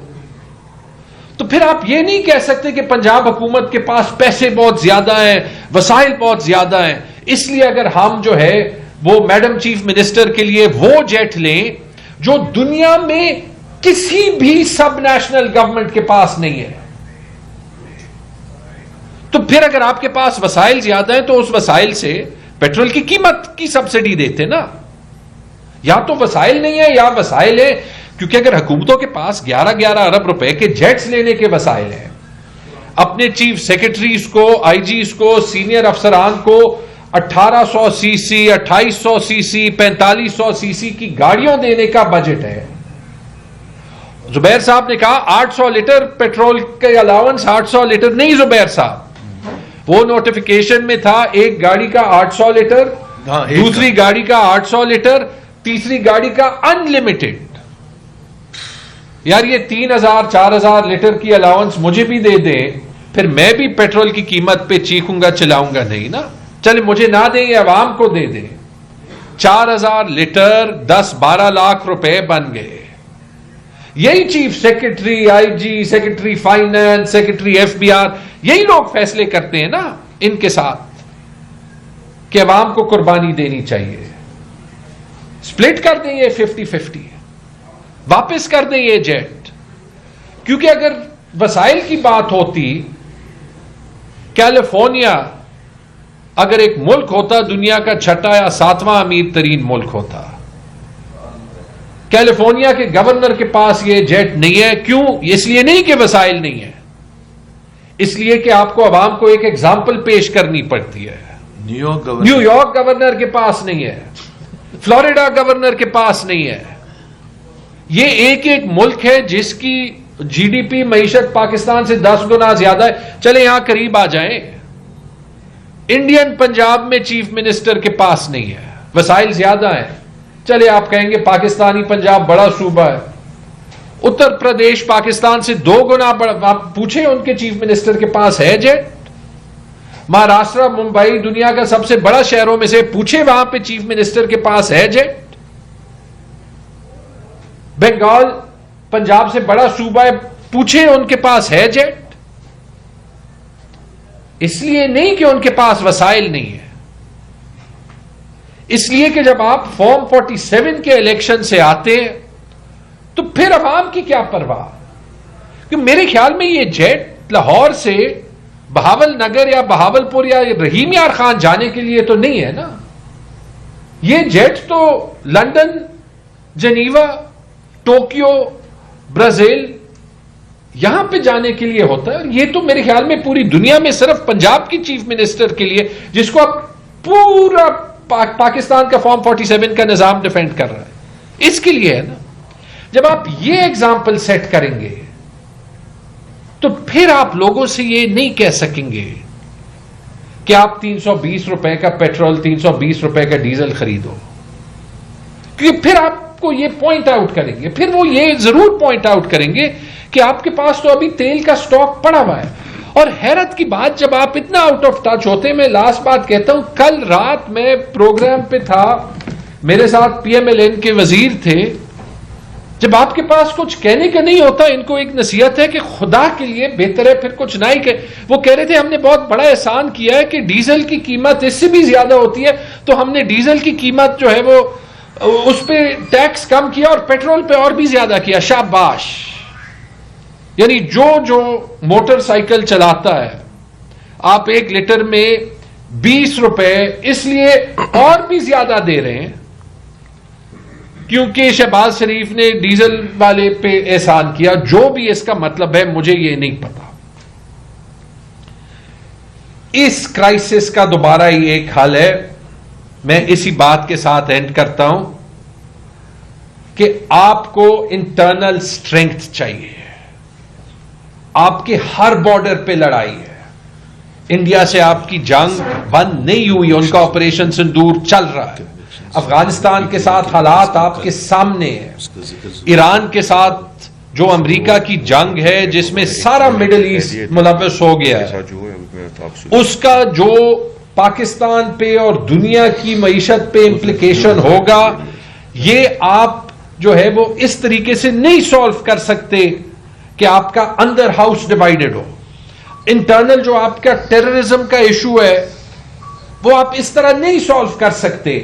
تو پھر آپ یہ نہیں کہہ سکتے کہ پنجاب حکومت کے پاس پیسے بہت زیادہ ہیں, وسائل بہت زیادہ ہیں, اس لیے اگر ہم جو ہے وہ میڈم چیف منسٹر کے لیے وہ جیٹ لیں جو دنیا میں کسی بھی سب نیشنل گورنمنٹ کے پاس نہیں ہے, تو پھر اگر آپ کے پاس وسائل زیادہ ہیں تو اس وسائل سے پیٹرول کی قیمت کی سبسڈی دیتے نا. یا تو وسائل نہیں ہے یا وسائل ہے, کیونکہ اگر حکومتوں کے پاس 11 ارب روپے کے جیٹس لینے کے وسائل ہیں, اپنے چیف سیکرٹریز کو, آئی جیز کو, سینئر افسران کو 1800 سی سی, 2800 سی سی, 4500 سی سی کی گاڑیوں دینے کا بجٹ ہے. زبیر صاحب نے کہا 800 لیٹر پیٹرول کے الاؤنس, 800 لیٹر نہیں زبیر صاحب, وہ نوٹیفیکیشن میں تھا ایک گاڑی کا 800 لیٹر, دوسری گاڑی کا 800 لیٹر, تیسری گاڑی کا انلمیٹڈ. یار یہ 3000-4000 لیٹر کی الاؤنس مجھے بھی دے دیں, پھر میں بھی پیٹرول کی قیمت پہ چیخوں گا چلاؤں گا نہیں نا. چلے مجھے نہ دیں, یہ عوام کو دے دیں. 4000 لیٹر 10-12 لاکھ روپے بن گئے. یہی chief secretary, I G, secretary finance, secretary F B R, یہی لوگ فیصلے کرتے ہیں نا ان کے ساتھ کہ عوام کو قربانی دینی چاہیے. سپلٹ کر دیں یہ 50-50, واپس کر دیں یہ جیٹ. کیونکہ اگر وسائل کی بات ہوتی, کیلیفورنیا اگر ایک ملک ہوتا دنیا کا 6واں یا 7واں امیر ترین ملک ہوتا, کیلیفورنیا کے گورنر کے پاس یہ جیٹ نہیں ہے. کیوں؟ اس لیے نہیں کہ وسائل نہیں ہے, اس لیے کہ آپ کو عوام کو ایک ایگزامپل پیش کرنی پڑتی ہے. نیو یارک گورنر کے پاس نہیں ہے, فلوریڈا گورنر کے پاس نہیں ہے. یہ ایک ملک ہے جس کی جی ڈی پی معیشت پاکستان سے 10 گنا زیادہ ہے. چلے یہاں قریب آ جائیں, انڈین پنجاب میں چیف منسٹر کے پاس نہیں ہے, وسائل زیادہ ہیں. چلے آپ کہیں گے پاکستانی پنجاب بڑا صوبہ ہے. اتر پردیش پاکستان سے 2 گنا بڑا, آپ پوچھیں ان کے چیف منسٹر کے پاس ہے جیٹ. مہاراشٹر ممبئی دنیا کا سب سے بڑا شہروں میں سے, پوچھیں وہاں پہ چیف منسٹر کے پاس ہے جیٹ. بنگال پنجاب سے بڑا صوبہ ہے, پوچھیں ان کے پاس ہے جیٹ. اس لیے نہیں کہ ان کے پاس وسائل نہیں ہے, اس لیے کہ جب آپ فارم 47 کے الیکشن سے آتے ہیں تو پھر عوام کی کیا پرواہ. کہ میرے خیال میں یہ جیٹ لاہور سے بہاول نگر یا بہاول پور یا رحیم یار خان جانے کے لیے تو نہیں ہے نا. یہ جیٹ تو لندن, جنیوا, ٹوکیو, برازیل یہاں پہ جانے کے لیے ہوتا ہے. یہ تو میرے خیال میں پوری دنیا میں صرف پنجاب کی چیف منسٹر کے لیے, جس کو اب پورا پاکستان کا فارم 47 کا نظام ڈیفینڈ کر رہا ہے, اس کے لیے ہے نا. جب آپ یہ ایگزامپل سیٹ کریں گے تو پھر آپ لوگوں سے یہ نہیں کہہ سکیں گے کہ آپ 320 روپے کا پیٹرول, 320 روپے کا ڈیزل خریدو, کیونکہ پھر آپ کو یہ پوائنٹ آؤٹ کریں گے, پھر وہ یہ ضرور پوائنٹ آؤٹ کریں گے کہ آپ کے پاس تو ابھی تیل کا سٹاک پڑا ہوا ہے. اور حیرت کی بات, جب آپ اتنا آؤٹ آف ٹچ ہوتے ہیں, میں لاسٹ بات کہتا ہوں, کل رات میں پروگرام پہ تھا, میرے ساتھ پی ایم ایل این کے وزیر تھے. جب آپ کے پاس کچھ کہنے کا نہیں ہوتا, ان کو ایک نصیحت ہے کہ خدا کے لیے بہتر ہے پھر کچھ نہ ہی کہ. وہ کہہ رہے تھے ہم نے بہت بڑا احسان کیا ہے کہ ڈیزل کی قیمت اس سے بھی زیادہ ہوتی ہے, تو ہم نے ڈیزل کی قیمت جو ہے وہ اس پہ ٹیکس کم کیا اور پیٹرول پہ اور بھی زیادہ کیا. شاباش. یعنی جو موٹر سائیکل چلاتا ہے, آپ 1 لیٹر میں 20 روپے اس لیے اور بھی زیادہ دے رہے ہیں کیونکہ شہباز شریف نے ڈیزل والے پہ احسان کیا. جو بھی اس کا مطلب ہے مجھے یہ نہیں پتا. اس کرائسس کا دوبارہ ہی ایک حل ہے, میں اسی بات کے ساتھ اینڈ کرتا ہوں کہ آپ کو انٹرنل اسٹرینگتھ چاہیے. آپ کے ہر بارڈر پہ لڑائی ہے. انڈیا سے آپ کی جنگ بند نہیں ہوئی, ان کا آپریشن سندور چل رہا ہے. افغانستان کے ساتھ حالات آپ کے سامنے ہیں. ایران کے ساتھ جو امریکہ کی جنگ ہے جس میں سارا مڈل ایسٹ ملوث ہو گیا ہے, اس کا جو پاکستان پہ اور دنیا کی معیشت پہ امپلیکیشن ہوگا, یہ آپ جو ہے وہ اس طریقے سے نہیں سولو کر سکتے کہ آپ کا اندر ہاؤس ڈیوائیڈڈ ہو. انٹرنل جو آپ کا ٹیررزم کا ایشو ہے وہ آپ اس طرح نہیں سولو کر سکتے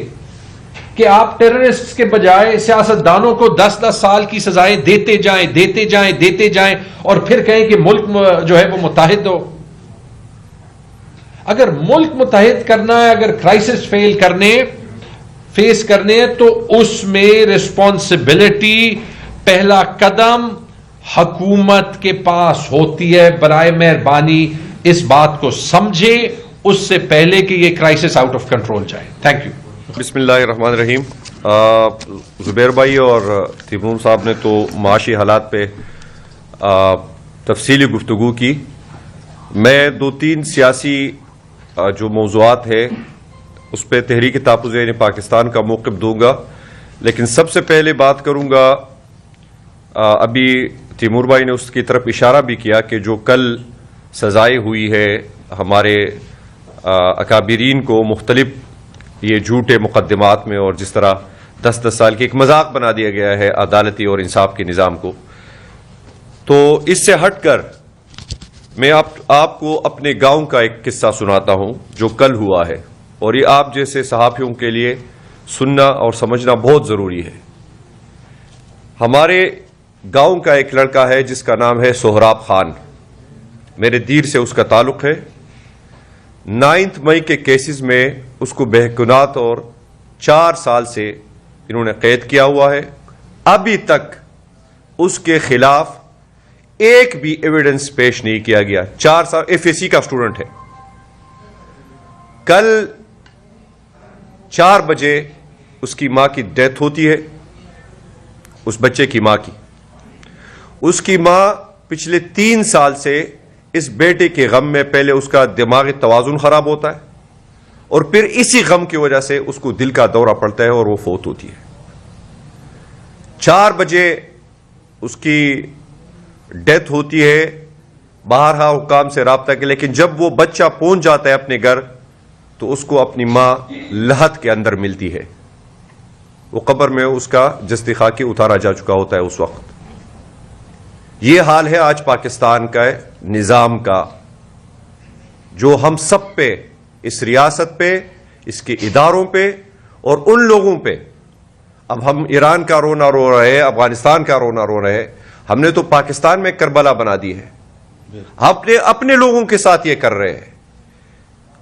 کہ آپ ٹیررسٹ کے بجائے سیاستدانوں کو 10-10 سال کی سزائیں دیتے جائیں اور پھر کہیں کہ ملک جو ہے وہ متحد ہو. اگر ملک متحد کرنا ہے, اگر کرائسس فیس کرنے تو اس میں رسپانسبلٹی پہلا قدم حکومت کے پاس ہوتی ہے. برائے مہربانی اس بات کو سمجھے اس سے پہلے کہ یہ کرائسس آؤٹ آف کنٹرول جائے. Thank you. بسم اللہ الرحمن الرحیم. زبیر بھائی اور تیمور صاحب نے تو معاشی حالات پہ تفصیلی گفتگو کی. میں 2-3 سیاسی جو موضوعات ہیں اس پہ تحریک تحفظ پاکستان کا موقف دوں گا, لیکن سب سے پہلے بات کروں گا, ابھی تیمور بھائی نے اس کی طرف اشارہ بھی کیا کہ جو کل سزائیں ہوئی ہے ہمارے اکابرین کو مختلف یہ جھوٹے مقدمات میں, اور جس طرح 10-10 سال کی ایک مذاق بنا دیا گیا ہے عدالتی اور انصاف کے نظام کو. تو اس سے ہٹ کر میں آپ کو اپنے گاؤں کا ایک قصہ سناتا ہوں جو کل ہوا ہے, اور یہ آپ جیسے صحافیوں کے لیے سننا اور سمجھنا بہت ضروری ہے. ہمارے گاؤں کا ایک لڑکا ہے جس کا نام ہے سہراب خان, میرے دیر سے اس کا تعلق ہے. 9 مئی کے کیسز میں اس کو بہکنات اور 4 سال سے انہوں نے قید کیا ہوا ہے. ابھی تک اس کے خلاف ایک بھی ایویڈنس پیش نہیں کیا گیا. 4 سال ایف اے سی کا اسٹوڈنٹ ہے. کل 4 بجے اس کی ماں کی ڈیتھ ہوتی ہے، اس بچے کی ماں کی. اس کی ماں پچھلے 3 سال سے اس بیٹے کے غم میں پہلے اس کا دماغی توازن خراب ہوتا ہے اور پھر اسی غم کی وجہ سے اس کو دل کا دورہ پڑتا ہے اور وہ فوت ہوتی ہے. 4 بجے اس کی ڈیتھ ہوتی ہے، بہرحال حکام سے رابطہ کیا، لیکن جب وہ بچہ پہنچ جاتا ہے اپنے گھر تو اس کو اپنی ماں لحد کے اندر ملتی ہے. وہ قبر میں اس کا جسد خاکی اتارا جا چکا ہوتا ہے اس وقت. یہ حال ہے آج پاکستان کا نظام کا، جو ہم سب پہ، اس ریاست پہ، اس کے اداروں پہ اور ان لوگوں پہ. اب ہم ایران کا رونا رو رہے ہیں، افغانستان کا رونا رو رہے ہیں، ہم نے تو پاکستان میں کربلا بنا دی ہے. اپنے لوگوں کے ساتھ یہ کر رہے ہیں.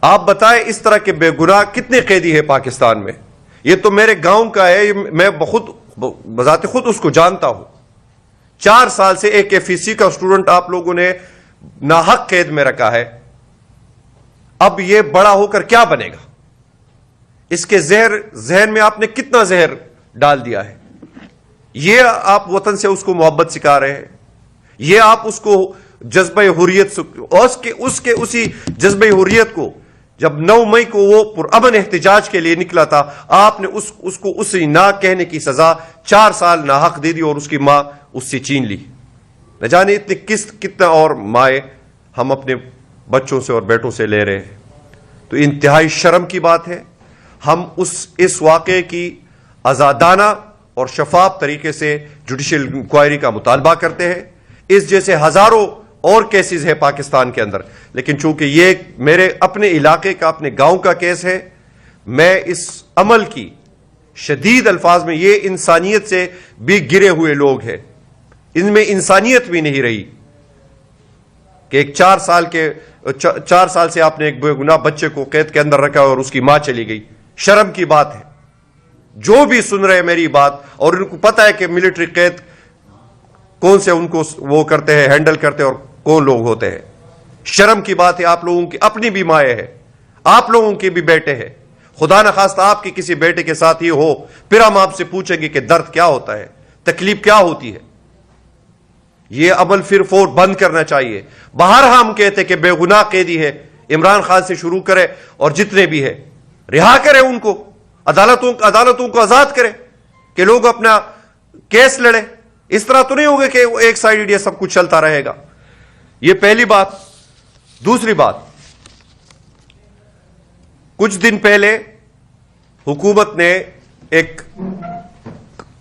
آپ بتائیں اس طرح کے بے گناہ کتنے قیدی ہیں پاکستان میں؟ یہ تو میرے گاؤں کا ہے، میں بذات خود اس کو جانتا ہوں. 4 سال سے ایک FEC کا اسٹوڈنٹ آپ لوگوں نے ناحق قید میں رکھا ہے. اب یہ بڑا ہو کر کیا بنے گا؟ اس کے ذہن میں آپ نے کتنا زہر ڈال دیا ہے. یہ آپ وطن سے اس کو محبت سکھا رہے ہیں، یہ آپ اس کو جذبہ حریت، اسی جذبہ حریت کو جب 9 مئی کو وہ پرامن احتجاج کے لیے نکلا تھا، آپ نے اس کو اسی نہ کہنے کی سزا 4 سال ناحق دے دی اور اس کی ماں اس سے چھین لی. نہ جانے اتنے کتنا اور مائیں ہم اپنے بچوں سے اور بیٹوں سے لے رہے ہیں. تو انتہائی شرم کی بات ہے. ہم اس واقعے کی آزادانہ اور شفاف طریقے سے جوڈیشل انکوائری کا مطالبہ کرتے ہیں. اس جیسے ہزاروں اور کیسز ہے پاکستان کے اندر، لیکن چونکہ یہ میرے اپنے علاقے کا، اپنے گاؤں کا کیس ہے، میں اس عمل کی شدید الفاظ میں، یہ انسانیت سے بھی گرے ہوئے لوگ ہیں، ان میں انسانیت بھی نہیں رہی کہ ایک 4 سال سے آپ نے ایک بے گناہ بچے کو قید کے اندر رکھا اور اس کی ماں چلی گئی. شرم کی بات ہے. جو بھی سن رہے میری بات اور ان کو پتا ہے کہ ملٹری قید کون سے ان کو وہ کرتے ہیں، ہینڈل کرتے ہیں اور کون لوگ ہوتے ہیں. شرم کی بات ہے. آپ لوگوں کی اپنی بھی مائیں ہیں، آپ لوگوں کے بھی بیٹے ہیں. خدا نخواستہ آپ کے کسی بیٹے کے ساتھ یہ ہو، پھر ہم آپ سے پوچھیں گے کہ درد کیا ہوتا ہے، تکلیف کیا ہوتی ہے. یہ عمل پھر فور بند کرنا چاہیے. باہر ہم کہتے کہ بے گناہ قیدی ہے، عمران خان سے شروع کرے اور جتنے بھی ہے رہا کرے، ان کو عدالتوں کو آزاد کرے کہ لوگ اپنا کیس لڑے. اس طرح تو نہیں ہوگا کہ ایک سائیڈ یہ سب کچھ چلتا رہے گا. یہ پہلی بات. دوسری بات، کچھ دن پہلے حکومت نے ایک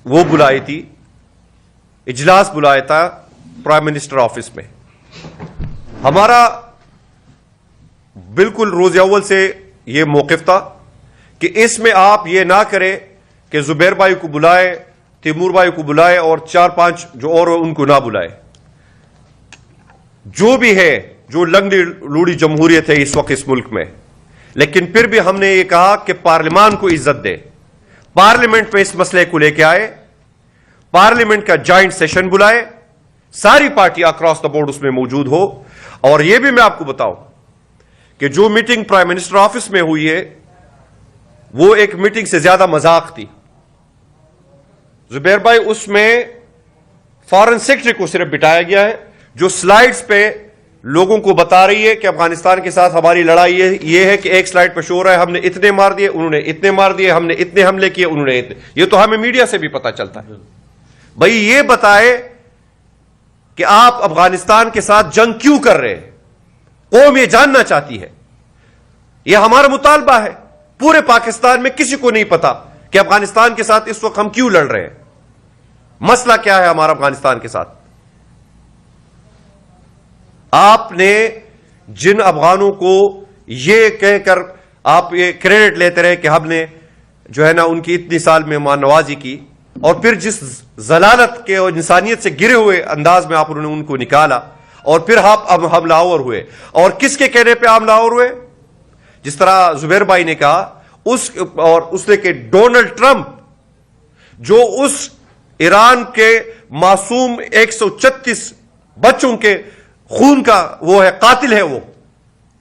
وہ بلائی تھی، اجلاس بلایا تھا پرائم منسٹر آفس میں. ہمارا بالکل روز اول سے یہ موقف تھا کہ اس میں آپ یہ نہ کریں کہ زبیر بھائی کو بلائے، تیمور بھائی کو بلائے اور 4-5 جو اور ان کو نہ بلائے. جو بھی ہے، جو لنگڑی لوڑی جمہوریت ہے اس وقت اس ملک میں، لیکن پھر بھی ہم نے یہ کہا کہ پارلیمان کو عزت دے. پارلیمنٹ میں اس مسئلے کو لے کے آئے، پارلیمنٹ کا جوائنٹ سیشن بلائے، ساری پارٹیاں اکراس دا بورڈ اس میں موجود ہو. اور یہ بھی میں آپ کو بتاؤں کہ جو میٹنگ پرائم منسٹر آفس میں ہوئی ہے وہ ایک میٹنگ سے زیادہ مذاق تھی. زبیر بھائی، اس میں فارن سیکرٹری کو صرف بٹھایا گیا ہے جو سلائیڈز پہ لوگوں کو بتا رہی ہے کہ افغانستان کے ساتھ ہماری لڑائی یہ ہے کہ ایک سلائیڈ پہ شو رہا ہے ہم نے اتنے مار دیے، انہوں نے اتنے مار دیے، ہم نے اتنے حملے کیے، انہوں نے اتنے. یہ تو ہمیں میڈیا سے بھی پتا چلتا ہے. بھائی یہ بتائے کہ آپ افغانستان کے ساتھ جنگ کیوں کر رہے ہیں؟ قوم یہ جاننا چاہتی ہے. یہ ہمارا مطالبہ ہے. پورے پاکستان میں کسی کو نہیں پتا کہ افغانستان کے ساتھ اس وقت ہم کیوں لڑ رہے ہیں، مسئلہ کیا ہے ہمارا افغانستان کے ساتھ. آپ نے جن افغانوں کو یہ کہہ کر آپ یہ کریڈٹ لیتے رہے کہ ہم نے جو ہے نا ان کی اتنی سال مہمان نوازی کی، اور پھر جس ضلالت کے اور انسانیت سے گرے ہوئے انداز میں آپ نے ان کو نکالا اور پھر آپ اب حملہ آور ہوئے. اور کس کے کہنے پہ حملہ آور ہوئے؟ جس طرح زبیر بھائی نے کہا اس نے کہ ڈونلڈ ٹرمپ جو اس ایران کے معصوم 136 بچوں کے خون کا وہ ہے، قاتل ہے، وہ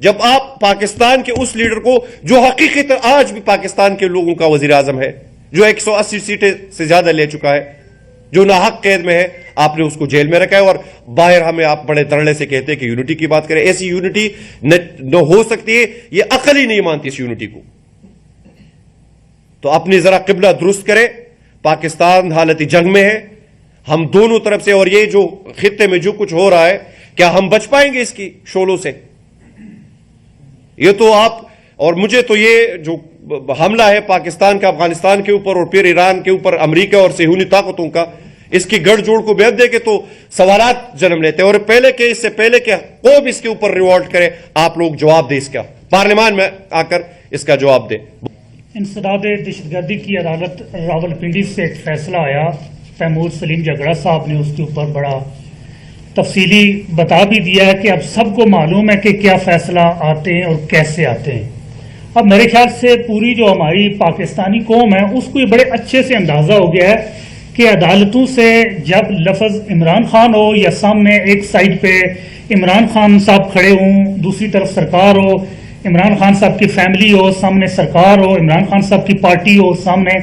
جب آپ پاکستان کے اس لیڈر کو جو حقیقت آج بھی پاکستان کے لوگوں کا وزیر اعظم ہے، جو 180 سیٹیں سے زیادہ لے چکا ہے، جو ناحق قید میں ہے، آپ نے اس کو جیل میں رکھا ہے، اور باہر ہمیں آپ بڑے دھڑلے سے کہتے ہیں کہ یونٹی کی بات کریں. ایسی یونٹی نہ ہو سکتی ہے، یہ عقل ہی نہیں مانتی اس یونٹی کو. تو اپنی ذرا قبلہ درست کریں. پاکستان حالت جنگ میں ہے، ہم دونوں طرف سے، اور یہ جو خطے میں جو کچھ ہو رہا ہے، کیا ہم بچ پائیں گے اس کی شعلوں سے؟ یہ تو آپ اور مجھے تو یہ جو حملہ ہے پاکستان کا افغانستان کے اوپر اور پھر ایران کے اوپر امریکہ اور صہیونی طاقتوں کا، اس کی گڑھ جوڑ کو بیعت دے کے تو سوالات جنم لیتے ہیں. اور پہلے کہ اس سے پہلے کہ قوم اس کے اوپر ریوالٹ کرے، آپ لوگ جواب دیں، اس کا پارلیمان میں آ کر اس کا جواب دیں. انسداد دہشت گردی کی عدالت راولپنڈی سے ایک فیصلہ آیا. تیمور سلیم جھگڑا صاحب نے اس کے اوپر بڑا تفصیلی بتا بھی دیا ہے کہ اب سب کو معلوم ہے کہ کیا فیصلہ آتے ہیں اور کیسے آتے ہیں. اب میرے خیال سے پوری جو ہماری پاکستانی قوم ہے اس کو یہ بڑے اچھے سے اندازہ ہو گیا ہے کہ عدالتوں سے جب لفظ عمران خان ہو یا سامنے ایک سائڈ پہ عمران خان صاحب کھڑے ہوں، دوسری طرف سرکار ہو، عمران خان صاحب کی فیملی ہو، سامنے سرکار ہو، عمران خان صاحب کی پارٹی ہو، سامنے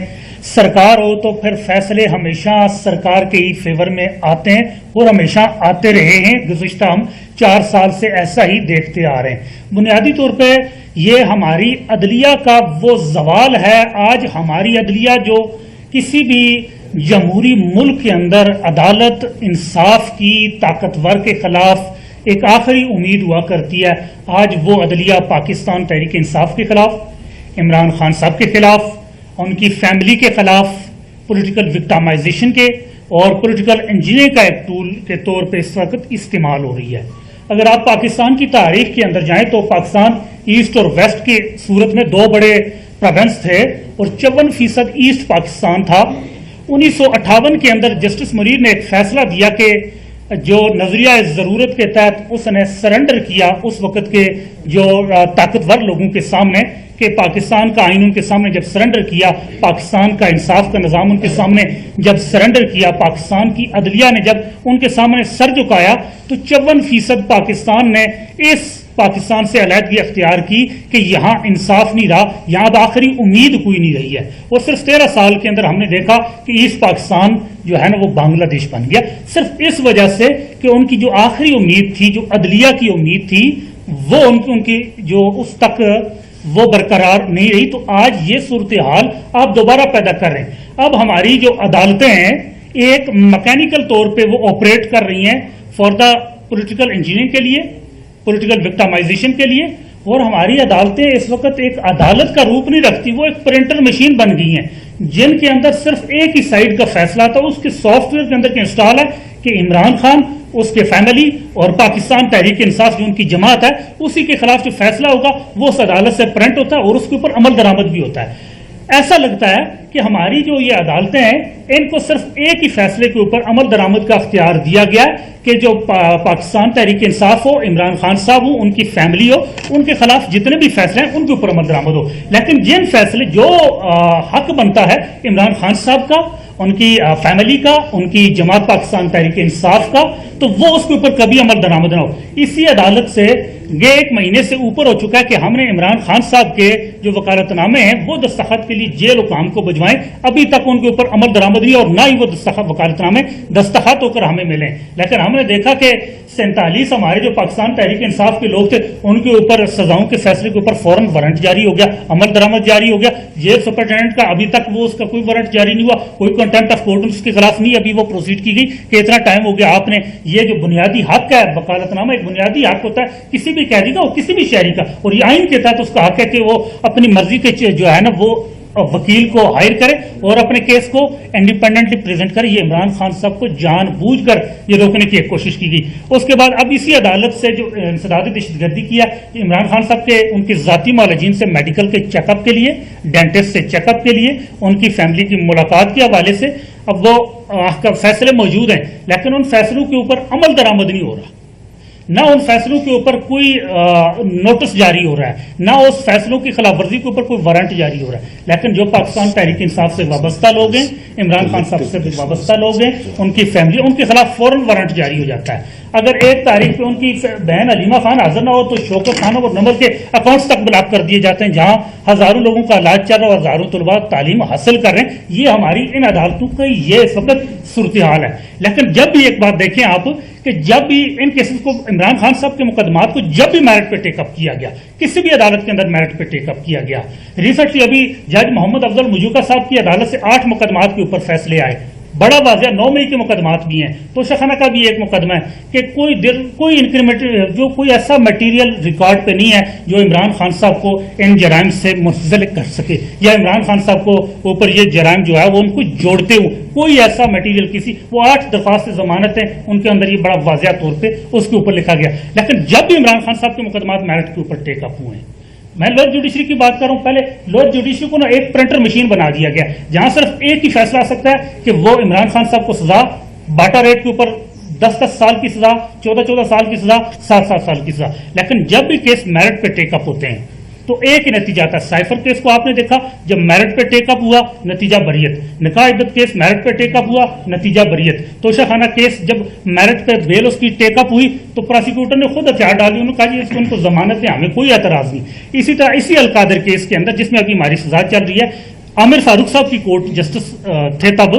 سرکار ہو، تو پھر فیصلے ہمیشہ سرکار کے ہی فیور میں آتے ہیں اور ہمیشہ آتے رہے ہیں. گزشتہ ہم 4 سال سے ایسا ہی دیکھتے آ رہے ہیں. بنیادی طور پہ یہ ہماری عدلیہ کا وہ زوال ہے. آج ہماری عدلیہ جو کسی بھی جمہوری ملک کے اندر عدالت انصاف کی طاقتور کے خلاف ایک آخری امید ہوا کرتی ہے، آج وہ عدلیہ پاکستان تحریک انصاف کے خلاف، عمران خان صاحب کے خلاف، ان کی فیملی کے خلاف، پولیٹیکل وکٹامائزیشن کے اور پولیٹیکل انجینئرنگ کا ایک ٹول کے طور پہ اس وقت استعمال ہو رہی ہے. اگر آپ پاکستان کی تاریخ کے اندر جائیں تو پاکستان ایسٹ اور ویسٹ کی صورت میں 2 بڑے پروونس تھے اور 54% ایسٹ پاکستان تھا. 1958 کے اندر جسٹس منیر نے ایک فیصلہ دیا کہ جو نظریہ ضرورت کے تحت اس نے سرنڈر کیا اس وقت کے جو طاقتور لوگوں کے سامنے، کہ پاکستان کا آئین ان کے سامنے جب سرنڈر کیا، پاکستان کا انصاف کا نظام ان کے سامنے جب سرنڈر کیا، پاکستان کی عدلیہ نے جب ان کے سامنے سر جھکایا، تو 54% پاکستان نے اس پاکستان سے علیحدگی اختیار کی کہ یہاں انصاف نہیں رہا، یہاں اب آخری امید کوئی نہیں رہی ہے. اور صرف 13 سال کے اندر ہم نے دیکھا کہ ایسٹ پاکستان جو ہے نا وہ بنگلہ دیش بن گیا، صرف اس وجہ سے کہ ان کی جو آخری امید تھی، جو عدلیہ کی امید تھی، وہ ان کی جو اس تک وہ برقرار نہیں رہی. تو آج یہ صورتحال آپ دوبارہ پیدا کر رہے ہیں. اب ہماری جو عدالتیں ہیں ایک میکینیکل طور پہ وہ آپریٹ کر رہی ہیں فار دا پولیٹیکل انجینئرنگ کے لیے، پولیٹیکل وکٹامائزیشن کے لیے، اور ہماری عدالتیں اس وقت ایک عدالت کا روپ نہیں رکھتی، وہ ایک پرنٹر مشین بن گئی ہیں جن کے اندر صرف ایک ہی سائڈ کا فیصلہ تھا. اس کے سافٹ ویئر کے اندر کے انسٹال ہے کہ عمران خان، اس کے فیملی اور پاکستان تحریک انصاف جو ان کی جماعت ہے، اسی کے خلاف جو فیصلہ ہوگا وہ اس عدالت سے پرنٹ ہوتا ہے اور اس کے اوپر عمل درآمد بھی ہوتا ہے. ایسا لگتا ہے کہ ہماری جو یہ عدالتیں ہیں ان کو صرف ایک ہی فیصلے کے اوپر عمل درآمد کا اختیار دیا گیا ہے کہ جو پاکستان تحریک انصاف ہو، عمران خان صاحب ہو، ان کی فیملی ہو، ان کے خلاف جتنے بھی فیصلے ہیں ان کے اوپر عمل درآمد ہو. لیکن جن فیصلے جو حق بنتا ہے عمران خان صاحب کا، ان کی فیملی کا، ان کی جماعت پاکستان تحریک انصاف کا، تو وہ اس کے اوپر کبھی عمل درآمد نہ ہو. اسی عدالت سے یہ 1 مہینے سے اوپر ہو چکا ہے کہ ہم نے عمران خان صاحب کے جو وکالت نامے ہیں وہ دستخط کے لیے جیل حکام کو بھجوائیں، ابھی تک ان کے اوپر عمل درآمد نہیں اور نہ ہی وہ وکالت نامے دستخط ہو کر ہمیں ملیں. لیکن ہم نے دیکھا کہ 47 ہمارے جو پاکستان تحریک انصاف کے لوگ تھے ان کے اوپر سزاؤں کے فیصلے کے اوپر فوراً وارنٹ جاری ہو گیا، عمل درآمد جاری ہو گیا. جیل سپرنٹینڈنٹ کا ابھی تک وہ اس کا کوئی وارنٹ جاری نہیں ہوا، کوئی کنٹمپٹ آف کورٹ اس کے خلاف نہیں ابھی وہ پروسیڈ کی گئی کہ اتنا ٹائم ہو گیا. آپ نے یہ جو بنیادی حق ہے، وکالت نامہ ایک بنیادی حق ہوتا ہے کسی بھی قیدی کا اور کسی بھی شہری کا، اور یہ آئین کے تحت اس کا حق ہے کہ وہ اپنی مرضی کے جو ہے نا وہ وکیل کو ہائر کرے اور اپنے کیس کو انڈیپینڈنٹلی پریزنٹ کرے. یہ عمران خان صاحب کو جان بوجھ کر یہ روکنے کی ایک کوشش کی گئی. اس کے بعد اب اسی عدالت سے جو انسداد دہشت گردی کیا، عمران خان صاحب کے ان کی ذاتی معالجین سے میڈیکل کے چیک اپ کے لیے، ڈینٹسٹ سے چیک اپ کے لیے، ان کی فیملی کی ملاقات کے حوالے سے اب وہ فیصلے موجود ہیں لیکن ان فیصلوں کے اوپر عمل درآمد نہیں ہو رہا. نہ ان فیصلوں کے اوپر کوئی نوٹس جاری ہو رہا ہے، نہ اس فیصلوں کی خلاف ورزی کے اوپر کوئی وارنٹ جاری ہو رہا ہے، لیکن جو پاکستان تحریک انصاف سے وابستہ لوگ ہیں، عمران خان صاحب سے وابستہ لوگ ہیں، ان کی فیملی، ان کے خلاف فوراً وارنٹ جاری ہو جاتا ہے۔ اگر 1 تاریخ پہ ان کی بہن علیمہ خان حاضر نہ ہو تو شوکت خانوں اور نمبر کے اکاؤنٹس تک بلاک کر دیے جاتے ہیں، جہاں ہزاروں لوگوں کا علاج چل رہا ہے اور ہزاروں طلباء تعلیم حاصل کر رہے ہیں۔ یہ ہماری ان عدالتوں کا یہ اس وقت صورتحال ہے۔ لیکن جب بھی ایک بات دیکھیں آپ کہ جب بھی ان کیسز کو عمران خان صاحب کے مقدمات کو جب بھی میرٹ پہ ٹیک اپ کیا گیا، کسی بھی عدالت کے اندر میرٹ پہ ٹیک اپ کیا گیا، ریسنٹلی ابھی جج محمد افضل مجوکا صاحب کی عدالت سے 8 مقدمات کے اوپر فیصلے آئے، بڑا واضح 9 مئی کے مقدمات بھی ہیں، توشہ خانہ کا بھی ایک مقدمہ ہے کہ کوئی انکریمنٹ جو کوئی ایسا میٹیریل ریکارڈ پہ نہیں ہے جو عمران خان صاحب کو ان جرائم سے منسلک کر سکے، یا عمران خان صاحب کو اوپر یہ جرائم جو ہے وہ ان کو جوڑتے ہوئے کوئی ایسا میٹیریل کسی، وہ 8 درخواست ضمانت ہیں ان کے اندر یہ بڑا واضح طور پہ اس کے اوپر لکھا گیا۔ لیکن جب بھی عمران خان صاحب کے مقدمات میرٹ کے اوپر ٹیک اپ ہوئے ہیں، میں لوئر جوڈیشری کی بات کروں، پہلے لوئر جوڈیشری کو ایک پرنٹر مشین بنا دیا گیا جہاں صرف ایک ہی فیصلہ آ سکتا ہے کہ وہ عمران خان صاحب کو سزا باٹا ریٹ کے اوپر 10 سال کی سزا، 14 سال کی سزا، 7 سال کی سزا۔ لیکن جب بھی کیس میرٹ پہ ٹیک اپ ہوتے ہیں تو ایک ہی نتیجہ آتا ہے۔ سائفر کیس کو آپ نے دیکھا، جب میرٹ پہ ٹیک اپ ہوا نتیجہ بریت، نکاح عدت کیس میرٹ پہ ٹیک اپ ہوا نتیجہ بریت، توشہ خانہ کیس جب میرٹ پہ بیل اس کی ٹیک اپ ہوئی تو پروسیکیوٹر نے خود ہتھیار ڈالی، انہوں نے کہا جی اس کو ان کو ضمانت ہے، ہمیں کوئی اعتراض نہیں۔ اسی طرح اسی القادر کیس کے اندر جس میں ابھی ہماری سزا چل رہی ہے، عامر فاروق صاحب کی کورٹ جسٹس تھے تب،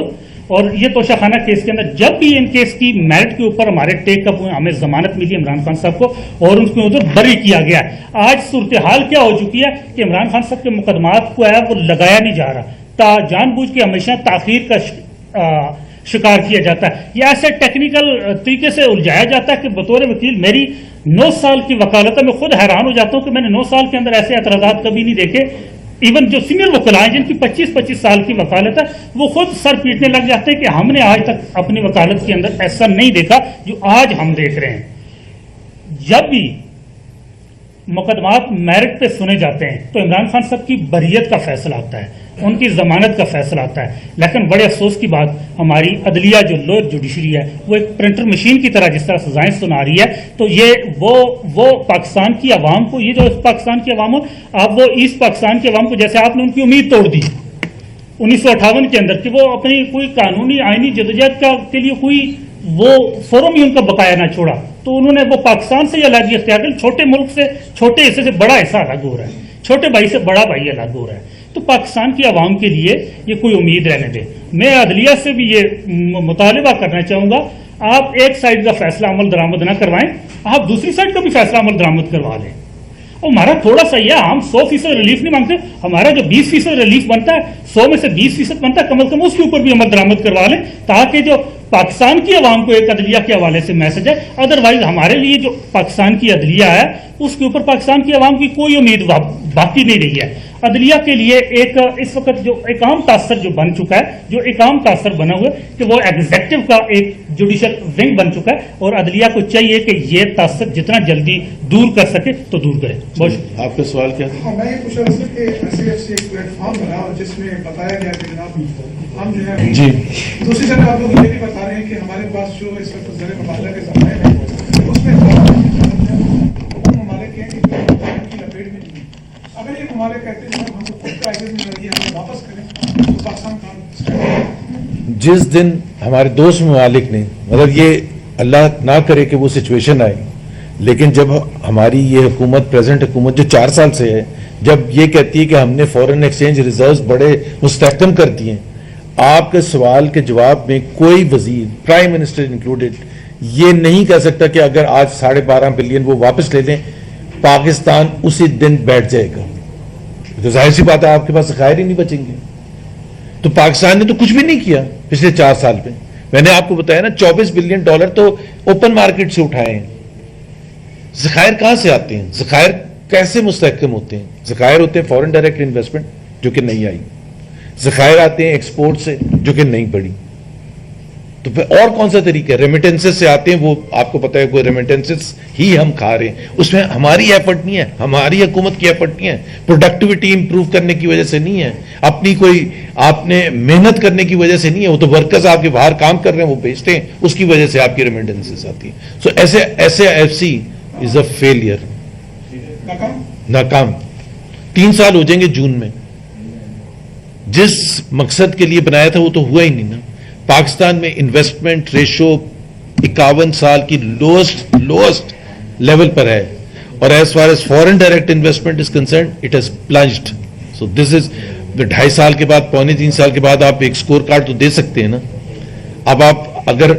اور یہ توشہ خانہ کیس کے اندر جب بھی ان کیس کی میرٹ کے اوپر ہمارے ٹیک اپ ہوئے، ہمیں ضمانت ملی عمران خان صاحب کو اور ان کو ادھر بری کیا گیا ہے۔ آج صورتحال کیا ہو چکی ہے کہ عمران خان صاحب کے مقدمات کو ہے وہ لگایا نہیں جا رہا، جان بوجھ کے ہمیشہ تاخیر کا شکار کیا جاتا ہے، یہ ایسے ٹیکنیکل طریقے سے الجھایا جاتا ہے کہ بطور وکیل میری 9 سال کی وکالت ہے، میں خود حیران ہو جاتا ہوں کہ میں نے 9 سال کے اندر ایسے اعتراضات کبھی نہیں دیکھے۔ ایون جو سینئر وکلاء ہیں جن کی 25 سال کی وکالت ہے وہ خود سر پیٹنے لگ جاتے ہیں کہ ہم نے آج تک اپنی وکالت کے اندر ایسا نہیں دیکھا جو آج ہم دیکھ رہے ہیں۔ جب بھی مقدمات میرٹ پہ سنے جاتے ہیں تو عمران خان صاحب کی بریت کا فیصلہ آتا ہے، ان کی ضمانت کا فیصلہ آتا ہے، لیکن بڑے افسوس کی بات ہماری عدلیہ جو لوئر جوڈیشری ہے وہ ایک پرنٹر مشین کی طرح جس طرح سزائیں سنا رہی ہے، تو یہ وہ پاکستان کی عوام کو، یہ جو پاکستان کی عوام ہو، آپ وہ ایسٹ پاکستان کی عوام کو جیسے آپ نے ان کی امید توڑ دی 1958 کے اندر کہ وہ اپنی کوئی قانونی آئینی جدوجہد کے لیے کوئی وہ فورم ہی ان کا بقایا نہ چھوڑا، تو انہوں نے وہ پاکستان سے علیحدگی اختیار کر، چھوٹے ملک سے چھوٹے حصے سے بڑا حصہ الگ ہو رہا ہے، چھوٹے بھائی سے بڑا بھائی الگ ہو رہا ہے، تو پاکستان کی عوام کے لیے یہ کوئی امید رہنے دے۔ میں عدلیہ سے بھی یہ مطالبہ کرنا چاہوں گا، آپ ایک سائڈ کا فیصلہ عمل درآمد نہ کروائیں، آپ دوسری سائڈ کا بھی فیصلہ عمل درآمد کروا لیں۔ اور ہمارا تھوڑا سا یہ ہم 100% ریلیف نہیں مانگتے، ہمارا جو 20% ریلیف بنتا ہے، 100 میں سے 20% بنتا ہے، کم از کم اس کے اوپر بھی عمل درآمد کروا لیں تاکہ جو پاکستان کی عوام کو ایک عدلیہ کے حوالے سے میسج ہے، ادروائز ہمارے لیے جو پاکستان کی عدلیہ ہے اس کے اوپر پاکستان کی عوام کی کوئی امید باقی نہیں رہی ہے۔ عدلیہ کے لیے ایک اس وقت جو ایک عام تاثر جو بن چکا ہے، جو ایک عام تاثر بنا ہوا ہے کہ وہ ایگزیکٹو کا ایک جوڈیشل ونگ بن چکا ہے، اور عدلیہ کو چاہیے کہ یہ تاثر جتنا جلدی دور کر سکے تو دور کرے۔ بہت شکریہ۔ آپ کا سوال کیا تھا؟ میں یہ پوچھ رہا تھا کہ SAFC ایک پلیٹ فارم بنا اور جس میں بتایا گیا کہ جناب ہم جو ہے جی دوسری جگہ آپ لوگ یہ بھی بتا رہے ہیں کہ ہمارے پاس جو اس وقت زیر مبادلہ کے ذرائع ہیں اس میں وہ ممالک ہیں کہ جو کی لپیٹ میں نہیں ہیں۔ اگر یہ ممالک کہتے ہیں ہم کو خود پرائزز میں لگی ہمیں واپس کریں تو پاکستان کام جس دن ہمارے دوست ممالک نے، مطلب یہ اللہ نہ کرے کہ وہ سچویشن آئے، لیکن جب ہماری یہ حکومت پریزنٹ حکومت جو 4 سال سے ہے، جب یہ کہتی ہے کہ ہم نے فورن ایکسچینج ریزروز بڑے مستحکم کر دیے ہیں، آپ کے سوال کے جواب میں کوئی وزیر، پرائم منسٹر انکلوڈیڈ، یہ نہیں کہہ سکتا کہ اگر آج 12.5 بلین وہ واپس لے لیں پاکستان اسی دن بیٹھ جائے گا۔ تو ظاہر سی بات ہے آپ کے پاس ذخائر ہی نہیں بچیں گے۔ تو پاکستان نے تو کچھ بھی نہیں کیا پچھلے 4 سال میں، میں نے آپ کو بتایا نا $24 بلین تو اوپن مارکیٹ سے اٹھائے ہیں۔ ذخائر کہاں سے آتے ہیں؟ ذخائر کیسے مستحکم ہوتے ہیں؟ ذخائر ہوتے ہیں فورن ڈائریکٹ انویسٹمنٹ جو کہ نہیں آئی، ذخائر آتے ہیں ایکسپورٹ سے جو کہ نہیں بڑھی، تو پھر اور کون سا طریقہ ہے؟ ریمیٹنسز سے آتے ہیں، وہ آپ کو پتا ہے کوئی ریمیٹنسز ہی ہم کھا رہے ہیں، اس میں ہماری ایفرٹ نہیں ہے، ہماری حکومت کی ایفرٹ نہیں ہے، پروڈکٹیوٹی امپروو کرنے کی وجہ سے نہیں ہے، اپنی کوئی آپ نے محنت کرنے کی وجہ سے نہیں ہے، وہ تو ورکرز آپ کے باہر کام کر رہے ہیں وہ بیچتے ہیں، اس کی وجہ سے آپ کی ریمیٹنسز آتی ہیں. سو ایسے F C is a failure, ناکام. 3 سال ہو جائیں گے جون میں. جس مقصد کے لیے بنایا تھا وہ تو ہوا ہی نہیں نا. پاکستان میں انویسٹمنٹ ریشو 51 سال کی لوسٹ لیول پر ہے، اور as far as foreign direct investment is concerned it has plunged. So this is 2.5 سال کے بعد، 2.25 سال کے بعد آپ ایک سکور کارڈ تو دے سکتے ہیں نا. اب آپ اگر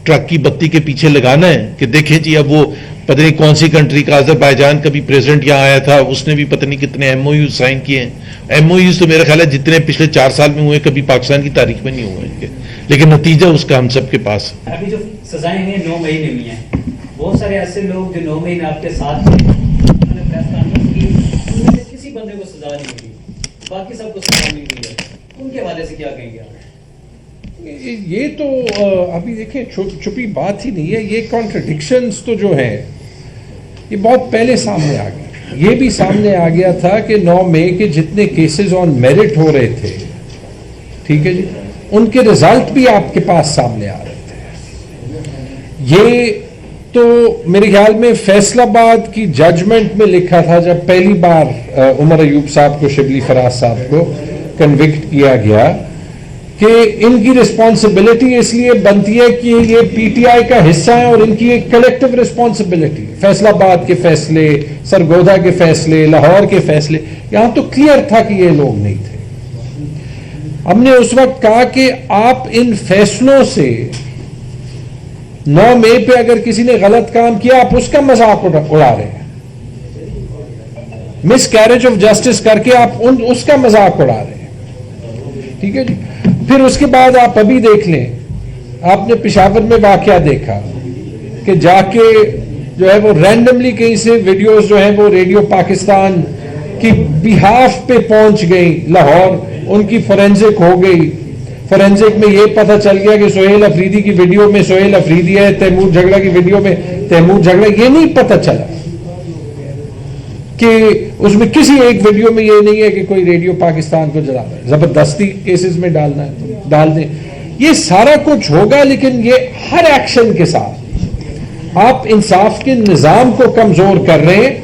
ٹرک کی بتی کے پیچھے لگانا ہے کہ دیکھیں جی اب وہ پتہ نہیں کون سی کنٹری کا، آذربائیجان کا بھی پریزیڈنٹ یہاں آیا تھا، اس نے بھی پتہ نہیں کتنے ایم او یو سائن کیے ہیں. ایم او یوز تو میرا خیال ہے جتنے پچھلے 4 سال میں ہوئے کبھی پاکستان کی تاریخ میں نہیں ہوئے ان کے، لیکن نتیجہ اس کا ہم سب کے پاس. ابھی جو سزائیں ہیں 9 مہینے میں ہیں، بہت سارے ایسے لوگ جو 9 مہینے آپ کے ساتھ ہیں، انہوں نے فیصلہ کی، ان میں سے کسی بندے کو سزا نہیں ملی، باقی سب کو سزا مل گئی ہے، ان کے حوالے سے کیا کہیں گے آپ؟ یہ تو ابھی دیکھیں چھپی بات ہی نہیں ہے. یہ کانٹرڈکشنز تو جو ہیں یہ بہت پہلے سامنے آ گئے. یہ بھی سامنے آ گیا تھا کہ 9 مئی کے جتنے کیسز آن میرٹ ہو رہے تھے، ٹھیک ہے جی، ان کے رزلٹ بھی آپ کے پاس سامنے آ رہے تھے. یہ تو میرے خیال میں فیصل آباد کی ججمنٹ میں لکھا تھا جب پہلی بار عمر ایوب صاحب کو، شبلی فراز صاحب کو کنوکٹ کیا گیا، کہ ان کی رسپانسبلٹی اس لیے بنتی ہے کہ یہ پی ٹی آئی کا حصہ ہے اور ان کی ایک کلیکٹو رسپانسبلٹی. فیصل آباد کے فیصلے، سرگودا کے فیصلے، لاہور کے فیصلے، یہاں تو کلیئر تھا کہ یہ لوگ نہیں تھے. ہم نے اس وقت کہا کہ آپ ان فیصلوں سے 9 مئی پہ اگر کسی نے غلط کام کیا آپ اس کا مذاق اڑا رہے ہیں، مس کیریج آف جسٹس کر کے آپ اس کا مذاق اڑا رہے ہیں، ٹھیک ہے جی. پھر اس کے بعد آپ ابھی دیکھ لیں، آپ نے پشاور میں واقعہ دیکھا کہ جا کے جو ہے وہ رینڈملی کہیں سے ویڈیوز جو ہیں وہ ریڈیو پاکستان کی بیہاف پہ پہنچ گئی لاہور، ان کی فورینزک ہو گئی. فورینزک میں یہ پتہ چل گیا کہ سہیل افریدی کی ویڈیو میں سہیل افریدی ہے، تیمور جھگڑا کی ویڈیو میں تیمور جھگڑا. یہ نہیں پتہ چلا کہ اس میں کسی ایک ویڈیو میں یہ نہیں ہے کہ کوئی ریڈیو پاکستان کو جلا رہا ہے، زبردستی کیسز میں ڈالنا ہے تو ڈال دیں. یہ سارا کچھ ہوگا، لیکن یہ ہر ایکشن کے ساتھ آپ انصاف کے نظام کو کمزور کر رہے ہیں،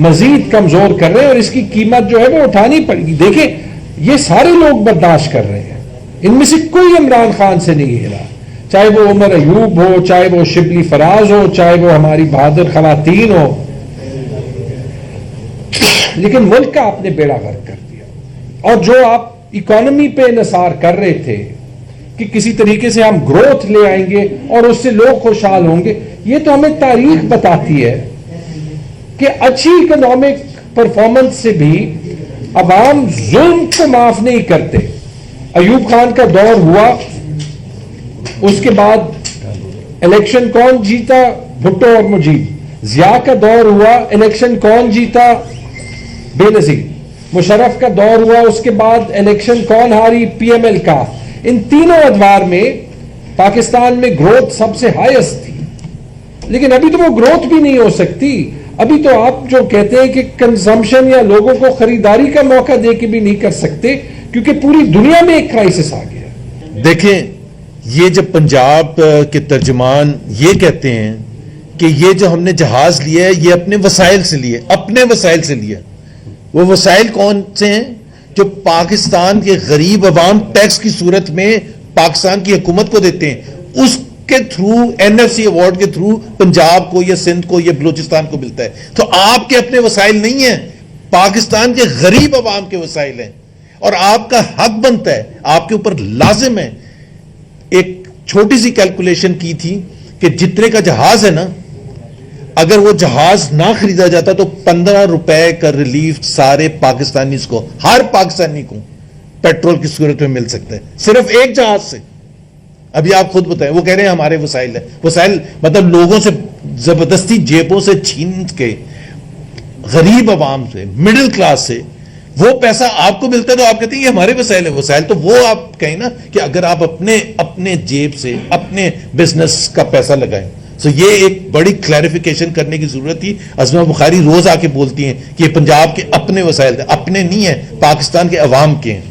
مزید کمزور کر رہے ہیں، اور اس کی قیمت جو ہے وہ اٹھانی پڑے گی. دیکھیں یہ سارے لوگ برداشت کر رہے ہیں، ان میں سے کوئی عمران خان سے نہیں ہلا، چاہے وہ عمر ایوب ہو، چاہے وہ شبلی فراز ہو، چاہے وہ ہماری بہادر خواتین ہو، لیکن ملک کا آپ نے بیڑا غرق کر دیا. اور جو آپ اکانومی پہ انحصار کر رہے تھے کہ کسی طریقے سے ہم گروتھ لے آئیں گے اور اس سے لوگ خوشحال ہوں گے، یہ تو ہمیں تاریخ بتاتی ہے کہ اچھی اکنامک پرفارمنس سے بھی عوام ظلم کو معاف نہیں کرتے. ایوب خان کا دور ہوا، اس کے بعد الیکشن کون جیتا؟ بھٹو اور مجیب. ضیاء کا دور ہوا، الیکشن کون جیتا؟ بے نظیر. مشرف کا دور ہوا، اس کے بعد الیکشن کون ہاری؟ پی ایم ایل کا. ان تینوں ادوار میں پاکستان میں گروتھ سب سے ہائیسٹ تھی، لیکن ابھی تو وہ گروتھ بھی نہیں ہو سکتی. ابھی تو آپ جو کہتے ہیں کہ کنزمپشن یا لوگوں کو خریداری کا موقع دے کے بھی نہیں کر سکتے، کیونکہ پوری دنیا میں ایک کرائسس آ گیا. دیکھیں یہ جب پنجاب کے ترجمان یہ کہتے ہیں کہ یہ جو ہم نے جہاز لیا ہے یہ اپنے وسائل سے لیے، اپنے وسائل سے لیا، وہ وسائل کون سے ہیں؟ جو پاکستان کے غریب عوام ٹیکس کی صورت میں پاکستان کی حکومت کو دیتے ہیں، اس کے through N F C award کے تھرو پنجاب کو یا سندھ کو یا بلوچستان کو ملتا ہے. تو آپ کے اپنے وسائل نہیں ہیں، پاکستان کے غریب عوام کے وسائل ہیں، اور آپ کا حق بنتا ہے، آپ کے اوپر لازم ہے. ایک چھوٹی سی کیلکولیشن کی تھی کہ جتنے کا جہاز ہے نا، اگر وہ جہاز نہ خریدا جاتا تو 15 روپے کا ریلیف سارے پاکستانیز کو، ہر پاکستانی کو پیٹرول کی صورت میں مل سکتا ہے، صرف ایک جہاز سے. ابھی آپ خود بتائیں، وہ کہہ رہے ہیں ہمارے وسائل ہے. وسائل مطلب لوگوں سے زبردستی جیبوں سے چھین کے، غریب عوام سے، مڈل کلاس سے وہ پیسہ آپ کو ملتا ہے تو آپ کہتے ہیں یہ ہمارے وسائل ہے. وسائل تو وہ آپ کہیں نا کہ اگر آپ اپنے جیب سے اپنے بزنس کا پیسہ لگائیں. سو یہ ایک بڑی کلیریفیکیشن کرنے کی ضرورت تھی. ازما بخاری روز آ کے بولتی ہیں کہ یہ پنجاب کے اپنے وسائل تھے, اپنے نہیں ہیں, پاکستان کے عوام کے ہیں.